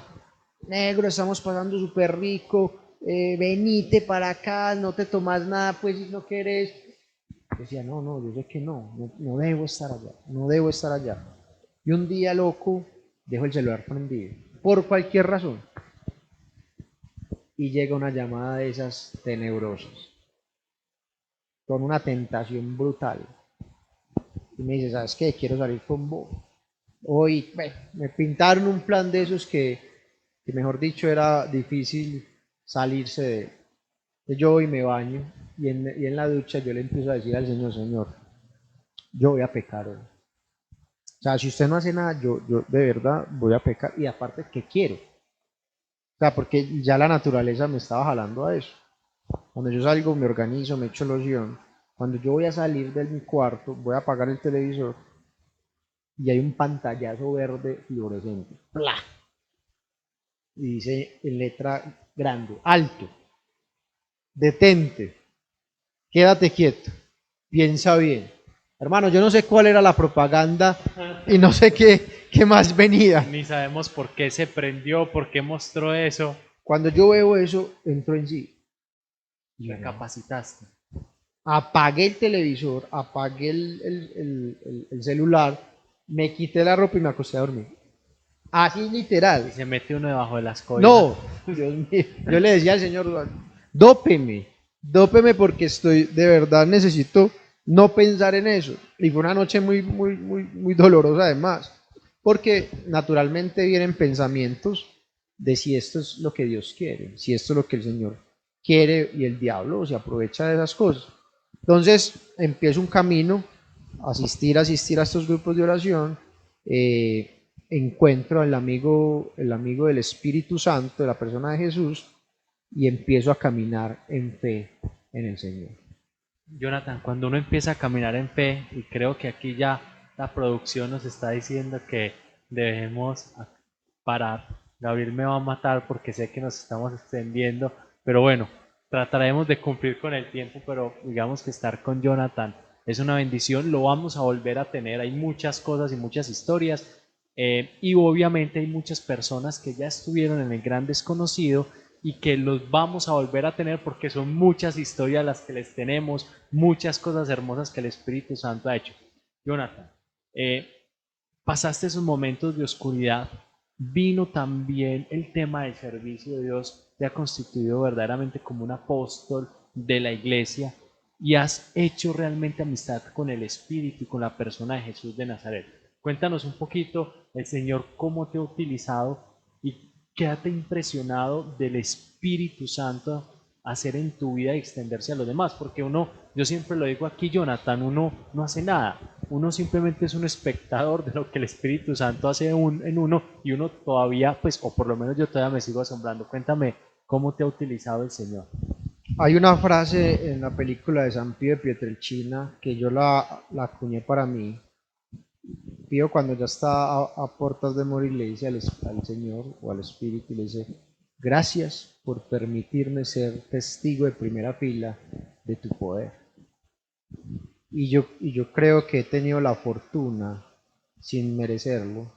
negro, estamos pasando súper rico, venite para acá, no te tomas nada, pues si no querés. decía, no, yo sé que no debo estar allá, no debo estar allá. Y un día, loco, dejo el celular prendido, por cualquier razón, y llega una llamada de esas tenebrosas, con una tentación brutal. Y me dice, ¿sabes qué? Quiero salir con vos. Hoy, bueno, me pintaron un plan de esos que mejor dicho, era difícil salirse de él. Entonces yo voy y me baño, y en la ducha yo le empiezo a decir al Señor, Señor, yo voy a pecar hoy. O sea, si usted no hace nada, yo de verdad voy a pecar, y aparte, ¿qué quiero? O sea, porque ya la naturaleza me estaba jalando a eso. Cuando yo salgo, me organizo, me echo loción. Cuando yo voy a salir de mi cuarto, voy a apagar el televisor y hay un pantallazo verde fluorescente. ¡Pla! Y dice en letra grande, alto, detente, quédate quieto, piensa bien. Hermano, yo no sé cuál era la propaganda y no sé qué más venía. Ni sabemos por qué se prendió, por qué mostró eso. Cuando yo veo eso, entro en sí. Y yo, Recapacitaste. apagué el televisor, apagué el celular, me quité la ropa y me acosté a dormir. Así Y literal. se mete uno debajo de las cobijas. No, Dios mío. Yo le decía al Señor, dópeme porque estoy, de verdad necesito no pensar en eso. Y fue una noche muy dolorosa además, porque naturalmente vienen pensamientos de si esto es lo que Dios quiere, si esto es lo que el Señor quiere, y el diablo se aprovecha de esas cosas. Entonces empiezo un camino, asistir a estos grupos de oración. Encuentro el amigo del Espíritu Santo, de la persona de Jesús, y empiezo a caminar en fe en el Señor. Jonathan, cuando uno empieza a caminar en fe, y creo que aquí ya la producción nos está diciendo que debemos parar. Gabriel me va a matar porque sé que nos estamos extendiendo, pero bueno, trataremos de cumplir con el tiempo, pero digamos que estar con Jonathan es una bendición, lo vamos a volver a tener, hay muchas cosas y muchas historias, y obviamente hay muchas personas que ya estuvieron en el gran desconocido y que los vamos a volver a tener porque son muchas historias las que les tenemos, muchas cosas hermosas que el Espíritu Santo ha hecho. Jonathan, eh, pasaste esos momentos de oscuridad, vino también el tema del servicio de Dios, te ha constituido verdaderamente como un apóstol de la iglesia y has hecho realmente amistad con el Espíritu y con la persona de Jesús de Nazaret. Cuéntanos un poquito el Señor cómo te ha utilizado y qué te ha impresionado del Espíritu Santo hacer en tu vida y extenderse a los demás, porque uno, yo siempre lo digo aquí, Jonathan, uno no hace nada, uno simplemente es un espectador de lo que el Espíritu Santo hace en uno y uno todavía, pues, o por lo menos yo todavía me sigo asombrando. Cuéntame cómo te ha utilizado el Señor. Hay una frase en la película de San Pío de Pietrelcina que yo la acuñé para mí. Pío, cuando ya está a puertas de morir, le dice al Señor o al Espíritu, le dice, gracias por permitirme ser testigo de primera fila de tu poder. Y yo creo que he tenido la fortuna, sin merecerlo,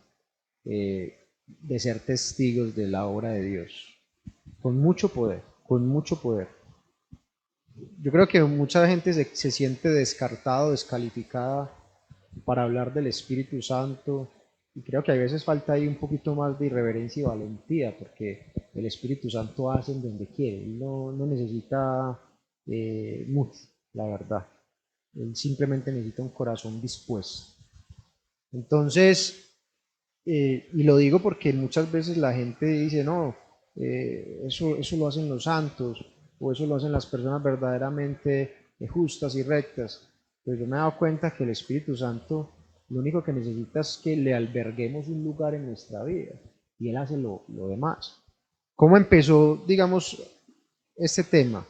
de ser testigos de la obra de Dios, con mucho poder, con mucho poder. Yo creo que mucha gente se siente descartado, descalificada para hablar del Espíritu Santo, y creo que a veces falta ahí un poquito más de irreverencia y valentía, porque el Espíritu Santo hace en donde quiere, él no necesita mucho, la verdad. Él simplemente necesita un corazón dispuesto. Entonces, y lo digo porque muchas veces la gente dice, no, eso lo hacen los santos, o eso lo hacen las personas verdaderamente justas y rectas. Pero yo me he dado cuenta que el Espíritu Santo lo único que necesita es que le alberguemos un lugar en nuestra vida, y Él hace lo demás. ¿Cómo empezó, digamos, este tema?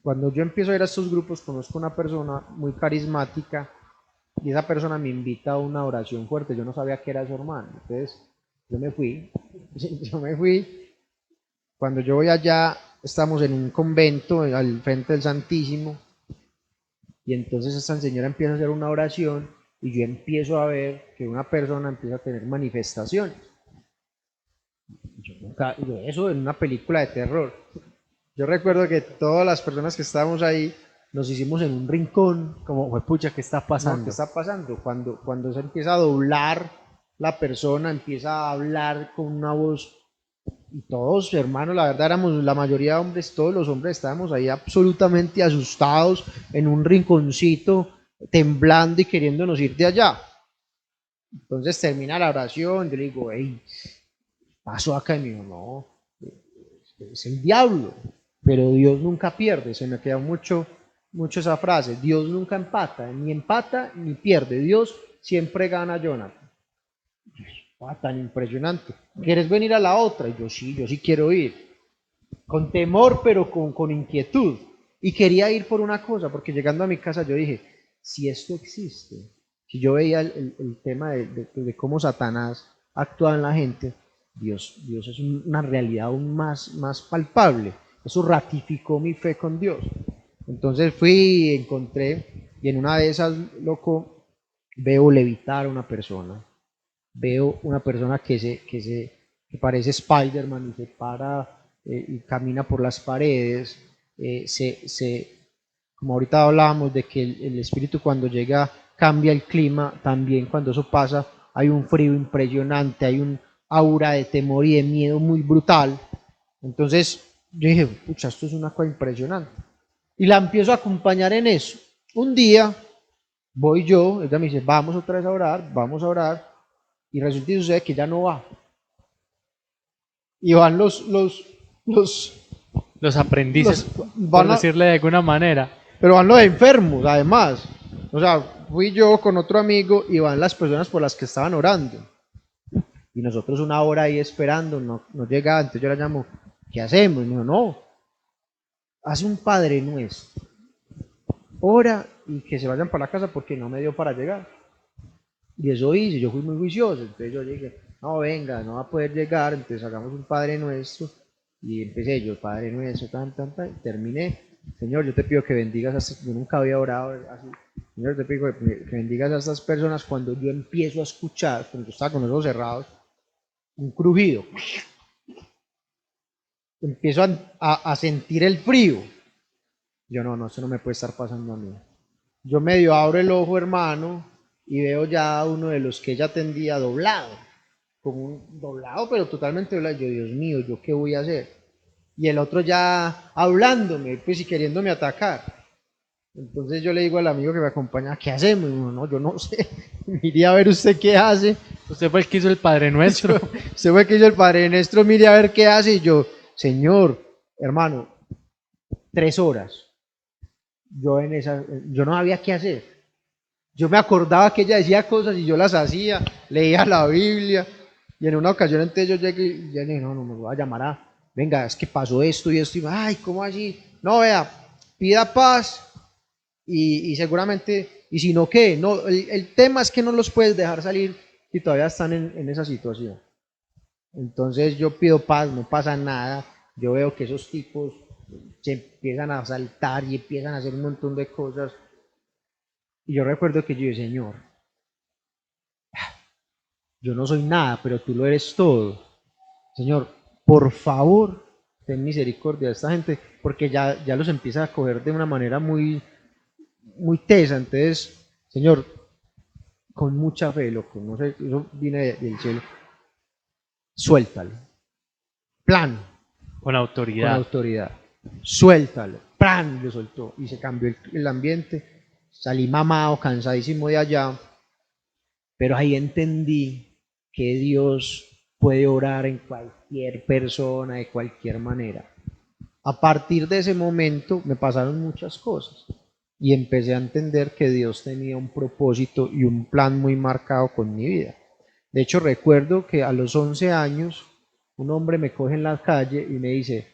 Cuando yo empiezo a ir a estos grupos, conozco una persona muy carismática, y esa persona me invita a una oración fuerte. Yo no sabía que era su hermano. Entonces yo me fui. Yo me fui. Cuando yo voy allá, estamos en un convento al frente del Santísimo, y entonces esta señora empieza a hacer una oración y yo empiezo a ver que una persona empieza a tener manifestaciones. Eso en una película de terror. Yo recuerdo que todas las personas que estábamos ahí nos hicimos en un rincón, Como, "Jue pucha, ¿qué está ¿no? pasando?". ¿Qué está pasando? Cuando se empieza a doblar la persona, empieza a hablar con una voz, y todos, hermanos, la verdad éramos la mayoría de hombres, todos los hombres estábamos ahí absolutamente asustados en un rinconcito, temblando y queriéndonos ir de allá. Entonces termina la oración, yo le digo, hey, pasó acá, y me dijo, no, es el diablo, pero Dios nunca pierde. Se me queda mucho esa frase: Dios nunca empata ni pierde, Dios siempre gana, Jonathan. Tan impresionante. ¿Quieres venir a la otra? Y yo sí quiero ir, con temor, pero con inquietud. Y quería ir por una cosa, porque llegando a mi casa yo dije, si esto existe, si yo veía el tema de cómo Satanás actúa en la gente, Dios es una realidad aún más palpable. Eso ratificó mi fe con Dios. Entonces fui, encontré, y en una de esas, loco, veo levitar a una persona. Veo una persona que parece Spider-Man y se para, y camina por las paredes. Como ahorita hablábamos de que el espíritu, cuando llega, cambia el clima, también cuando eso pasa hay un frío impresionante, hay un aura de temor y de miedo muy brutal. Entonces yo dije, pucha, esto es una cosa impresionante. Y la empiezo a acompañar en eso. Un día voy yo, ella me dice, vamos otra vez a orar, vamos a orar, y resulta y sucede que ya no va. Y van Los aprendices, por van a, decirle de alguna manera. pero van los enfermos, además. O sea, fui yo con otro amigo y van las personas por las que estaban orando. Y nosotros una hora ahí esperando, no llegaba. Entonces yo la llamo, ¿qué hacemos? Y me dijo, no, hace un Padre Nuestro, ora y que se vayan para la casa porque no me dio para llegar. Y eso hice, yo fui muy juicioso. Entonces yo dije, no, venga, no va a poder llegar, entonces hagamos un Padre Nuestro. Y empecé yo, Padre Nuestro, y terminé. Señor, yo te pido que bendigas a estas, yo nunca había orado así. Señor, te pido que bendigas a estas personas. Cuando yo empiezo a escuchar, cuando yo estaba con los ojos cerrados, un crujido, empiezo a sentir el frío. Yo, no, eso no me puede estar pasando a mí. Yo medio abro el ojo, hermano, y veo ya uno de los que ella atendía doblado, como un doblado, pero totalmente doblado. Yo, Dios mío, ¿yo qué voy a hacer? Y el otro ya hablándome, pues, y queriéndome atacar. Entonces yo le digo al amigo que me acompaña, ¿qué hacemos? Y uno, no, yo no sé, mire a ver usted qué hace. Usted fue el que hizo el Padre Nuestro. Usted fue que hizo el Padre Nuestro, mire a ver qué hace. Y yo, Señor, hermano, 3 horas. Yo no sabía qué hacer. Yo me acordaba que ella decía cosas y yo las hacía, leía la Biblia. Y en una ocasión entonces yo llegué y ya dije, no, no me voy a llamar venga, es que pasó esto y esto. Y ay, ¿cómo así? No, vea, pida paz y seguramente, y si no, ¿qué? No, el tema es que no los puedes dejar salir si todavía están en esa situación. Entonces yo pido paz, no pasa nada. Yo veo que esos tipos se empiezan a saltar y empiezan a hacer un montón de cosas. Y yo recuerdo que yo dije, Señor, yo no soy nada, pero tú lo eres todo. Señor, por favor, ten misericordia de esta gente, porque ya los empieza a coger de una manera muy tesa. Entonces, Señor, con mucha fe, loco, no sé, eso viene del cielo, suéltalo, plan, Con con autoridad. autoridad, suéltalo, plan, lo soltó, y se cambió el ambiente. Salí mamado, cansadísimo de allá, pero ahí entendí que Dios puede orar en cualquier persona, de cualquier manera. A partir de ese momento me pasaron muchas cosas y empecé a entender que Dios tenía un propósito y un plan muy marcado con mi vida. De hecho, recuerdo que a los 11 años un hombre me coge en la calle y me dice,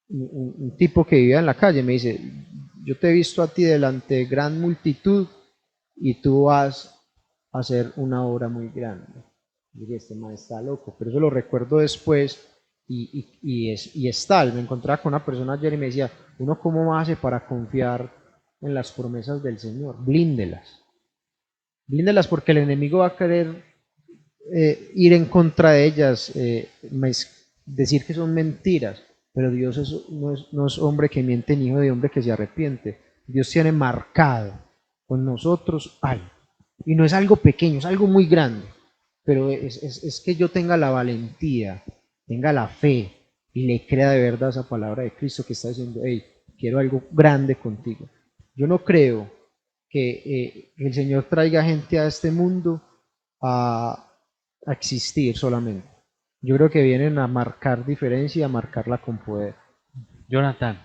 un tipo que vivía en la calle, me dice, yo te he visto a ti delante de gran multitud y tú vas a hacer una obra muy grande. Y dije, este man está loco, pero eso lo recuerdo después y es tal. Me encontraba con una persona ayer y me decía, ¿uno cómo hace para confiar en las promesas del Señor? Blíndelas. Blíndelas porque el enemigo va a querer ir en contra de ellas, decir que son mentiras. pero Dios no es hombre que miente ni hijo de hombre que se arrepiente. Dios tiene marcado con nosotros algo. Y no es algo pequeño, es algo muy grande. Pero es que yo tenga la valentía, tenga la fe y le crea de verdad esa palabra de Cristo que está diciendo, hey, quiero algo grande contigo. Yo no creo que el Señor traiga gente a este mundo a existir solamente. Yo creo que vienen a marcar diferencia y a marcarla con poder. Jonathan,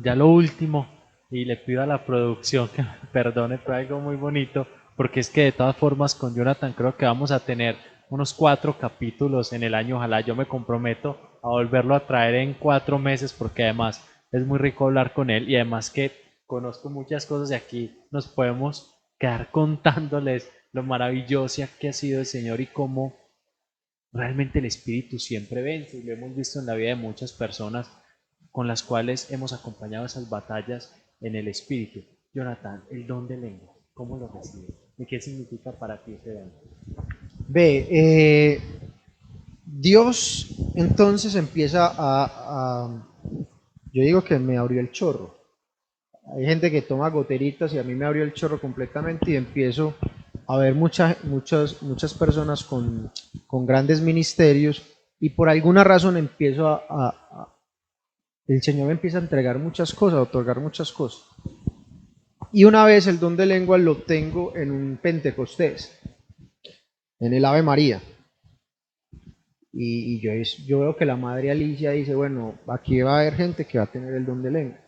ya lo último, y le pido a la producción que me perdone, fue algo muy bonito, porque es que de todas formas con Jonathan creo que vamos a tener unos 4 capítulos en el año, ojalá yo me comprometo a volverlo a traer en 4 meses, porque además es muy rico hablar con él y además que conozco muchas cosas y aquí nos podemos quedar contándoles lo maravillosa que ha sido el Señor y cómo realmente el espíritu siempre vence, y lo hemos visto en la vida de muchas personas con las cuales hemos acompañado esas batallas en el espíritu. Jonathan, el don de lengua, ¿cómo lo recibes? ¿Y qué significa para ti ese don? Ve, Dios entonces empieza yo digo que me abrió el chorro. Hay gente que toma goteritas y a mí me abrió el chorro completamente y empiezo a ver muchas personas con grandes ministerios y por alguna razón el Señor me empieza a entregar muchas cosas, a otorgar muchas cosas. Y una vez el don de lengua lo tengo en un Pentecostés, en el Ave María. Yo veo que la madre Alicia dice, bueno, aquí va a haber gente que va a tener el don de lengua.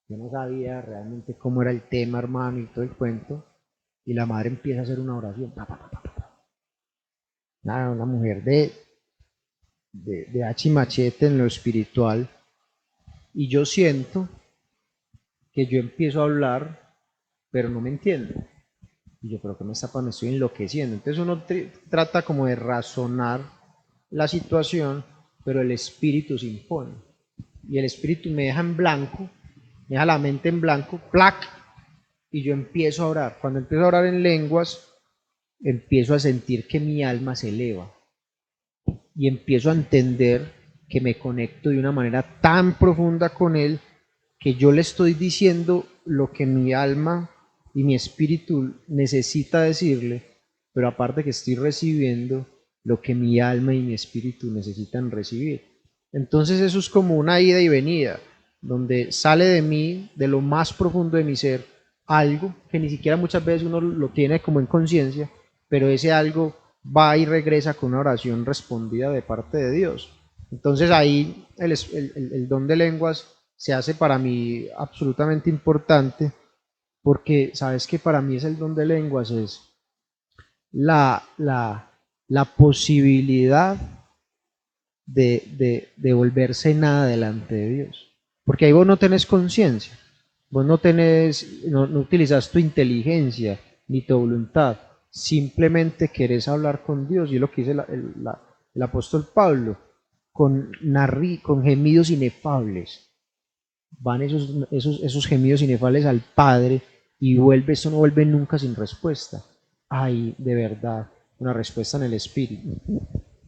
Yo no sabía realmente cómo era el tema, hermano, y todo el cuento. Y la madre empieza a hacer una oración. Nada, una mujer de hacha y machete en lo espiritual. Y yo siento que yo empiezo a hablar, pero no me entiendo. Y yo, pero ¿qué me está pasando? Me estoy enloqueciendo. Entonces uno trata como de razonar la situación, pero el espíritu se impone. Y el espíritu me deja en blanco, me deja la mente en blanco, ¡plac! Y yo empiezo a orar. Cuando empiezo a orar en lenguas, empiezo a sentir que mi alma se eleva y empiezo a entender que me conecto de una manera tan profunda con Él que yo le estoy diciendo lo que mi alma y mi espíritu necesita decirle, pero aparte que estoy recibiendo lo que mi alma y mi espíritu necesitan recibir. Entonces eso es como una ida y venida, donde sale de mí, de lo más profundo de mi ser, algo que ni siquiera muchas veces uno lo tiene como en conciencia, pero ese algo va y regresa con una oración respondida de parte de Dios. Entonces ahí el don de lenguas se hace para mí absolutamente importante porque sabes que para mí es el don de lenguas, es la, la, la posibilidad de volverse nada delante de Dios. Porque ahí vos no tenés conciencia, vos no utilizas tu inteligencia ni tu voluntad, simplemente querés hablar con Dios, y es lo que dice el apóstol Pablo, con gemidos inefables. Van esos gemidos inefables al Padre y eso no vuelve nunca sin respuesta. Hay de verdad una respuesta en el Espíritu.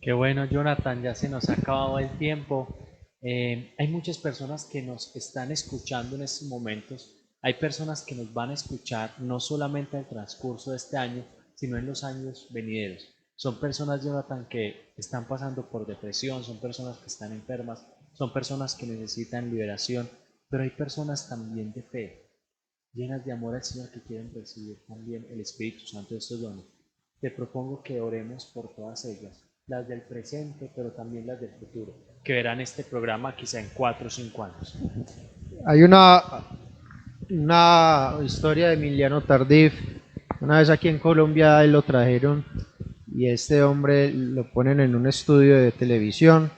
Qué bueno, Jonathan, ya se nos ha acabado el tiempo. Hay muchas personas que nos están escuchando en estos momentos. Hay personas que nos van a escuchar no solamente al transcurso de este año, sino en los años venideros. Son personas, Jonathan, que están pasando por depresión, son personas que están enfermas, son personas que necesitan liberación, pero hay personas también de fe, llenas de amor al Señor, que quieren recibir también el Espíritu Santo de estos dones. Te propongo que oremos por todas ellas, las del presente, pero también las del futuro, que verán este programa quizá en 4 o 5 años. Hay una historia de Emiliano Tardif. Una vez aquí en Colombia él lo trajeron y este hombre lo ponen en un estudio de televisión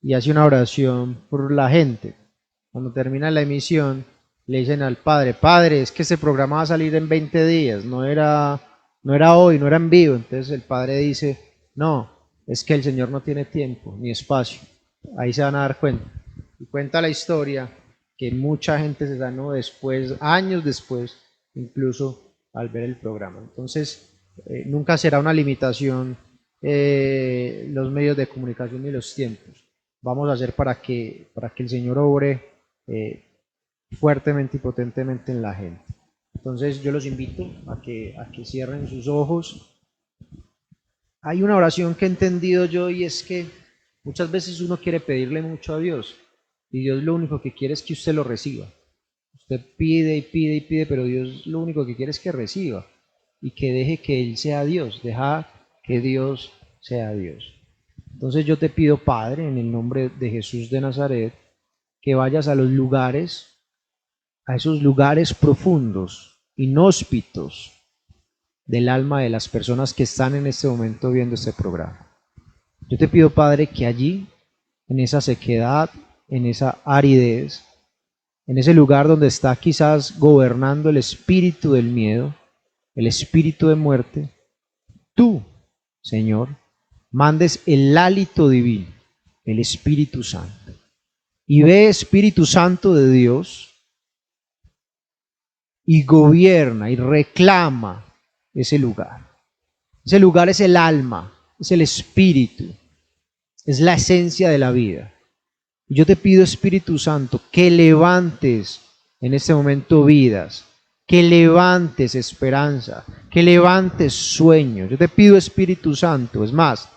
y hace una oración por la gente. Cuando termina la emisión, le dicen al padre, padre, es que este programa va a salir en 20 días, no era hoy, no era en vivo. Entonces el padre dice, no, es que el Señor no tiene tiempo ni espacio. Ahí se van a dar cuenta. Y cuenta la historia que mucha gente se sanó después, años después, incluso al ver el programa. Entonces, nunca será una limitación los medios de comunicación ni los tiempos. vamos a hacer para que el Señor obre fuertemente y potentemente en la gente. Entonces yo los invito a que cierren sus ojos. Hay una oración que he entendido yo y es que muchas veces uno quiere pedirle mucho a Dios y Dios lo único que quiere es que usted lo reciba. Usted pide y pide y pide, pero Dios lo único que quiere es que reciba y que deje que Él sea Dios, deja que Dios sea Dios. Entonces yo te pido, Padre, en el nombre de Jesús de Nazaret, que vayas a los lugares, a esos lugares profundos, inhóspitos del alma de las personas que están en este momento viendo este programa. Yo te pido, Padre, que allí, en esa sequedad, en esa aridez, en ese lugar donde está quizás gobernando el espíritu del miedo, el espíritu de muerte, tú, Señor, mandes el hálito divino, el Espíritu Santo. Y ve, Espíritu Santo de Dios, y gobierna y reclama ese lugar. Ese lugar es el alma, es el espíritu, es la esencia de la vida. Yo te pido, Espíritu Santo, que levantes en este momento vidas, que levantes esperanza, que levantes sueños. Yo te pido, Espíritu Santo, es más,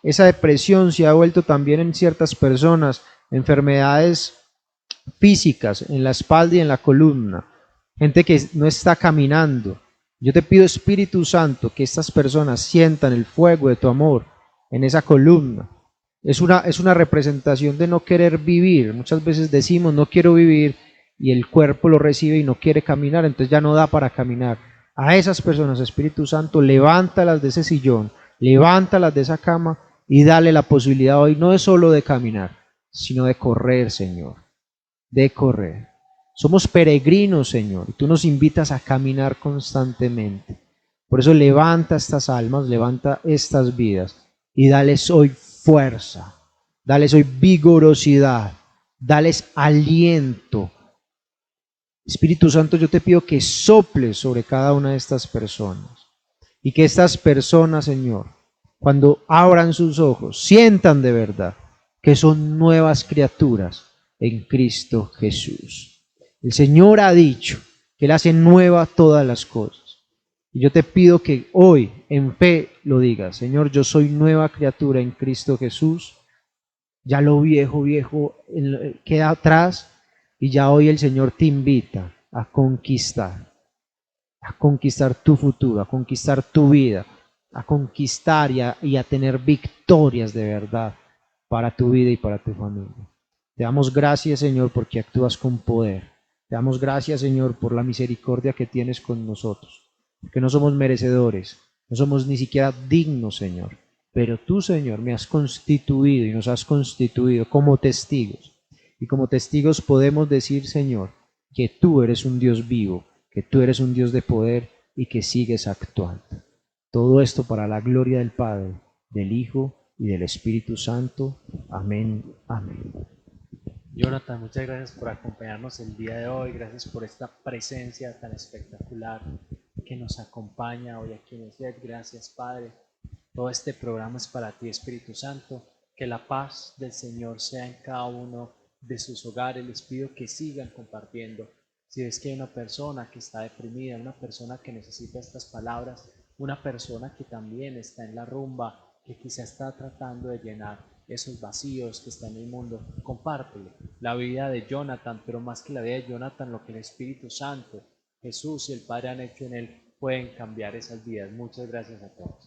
esa depresión se ha vuelto también en ciertas personas enfermedades físicas en la espalda y en la columna, gente que no está caminando. Yo te pido, Espíritu Santo, que estas personas sientan el fuego de tu amor en esa columna. Es una representación de no querer vivir. Muchas veces decimos no quiero vivir y el cuerpo lo recibe y no quiere caminar, entonces ya no da para caminar. A esas personas, Espíritu Santo, levántalas de ese sillón, levántalas de esa cama y dale la posibilidad hoy no es solo de caminar, sino de correr, Señor, de correr. Somos peregrinos, Señor, y tú nos invitas a caminar constantemente. Por eso levanta estas almas, levanta estas vidas y dales hoy fuerza, dales hoy vigorosidad, dales aliento. Espíritu Santo, yo te pido que soples sobre cada una de estas personas y que estas personas, Señor, cuando abran sus ojos, sientan de verdad que son nuevas criaturas en Cristo Jesús. El Señor ha dicho que Él hace nueva todas las cosas. Y yo te pido que hoy en fe lo digas, Señor, yo soy nueva criatura en Cristo Jesús. Ya lo viejo, queda atrás y ya hoy el Señor te invita a conquistar tu futuro, a conquistar tu vida, a conquistar y a tener victorias de verdad para tu vida y para tu familia. Te damos gracias, Señor, porque actúas con poder. Te damos gracias, Señor, por la misericordia que tienes con nosotros, porque no somos merecedores, no somos ni siquiera dignos, Señor, pero tú, Señor, me has constituido y nos has constituido como testigos. Y como testigos podemos decir, Señor, que tú eres un Dios vivo, que tú eres un Dios de poder y que sigues actuando. Todo esto para la gloria del Padre, del Hijo y del Espíritu Santo. Amén. Amén. Jonathan, muchas gracias por acompañarnos el día de hoy, gracias por esta presencia tan espectacular que nos acompaña hoy aquí en ESET. Gracias, Padre. Todo este programa es para ti, Espíritu Santo. Que la paz del Señor sea en cada uno de sus hogares. Les pido que sigan compartiendo. Si ves que hay una persona que está deprimida, una persona que necesita estas palabras, una persona que también está en la rumba, que quizá está tratando de llenar esos vacíos que están en el mundo, compártelo. La vida de Jonathan, pero más que la vida de Jonathan, lo que el Espíritu Santo, Jesús y el Padre han hecho en él, pueden cambiar esas vidas. Muchas gracias a todos.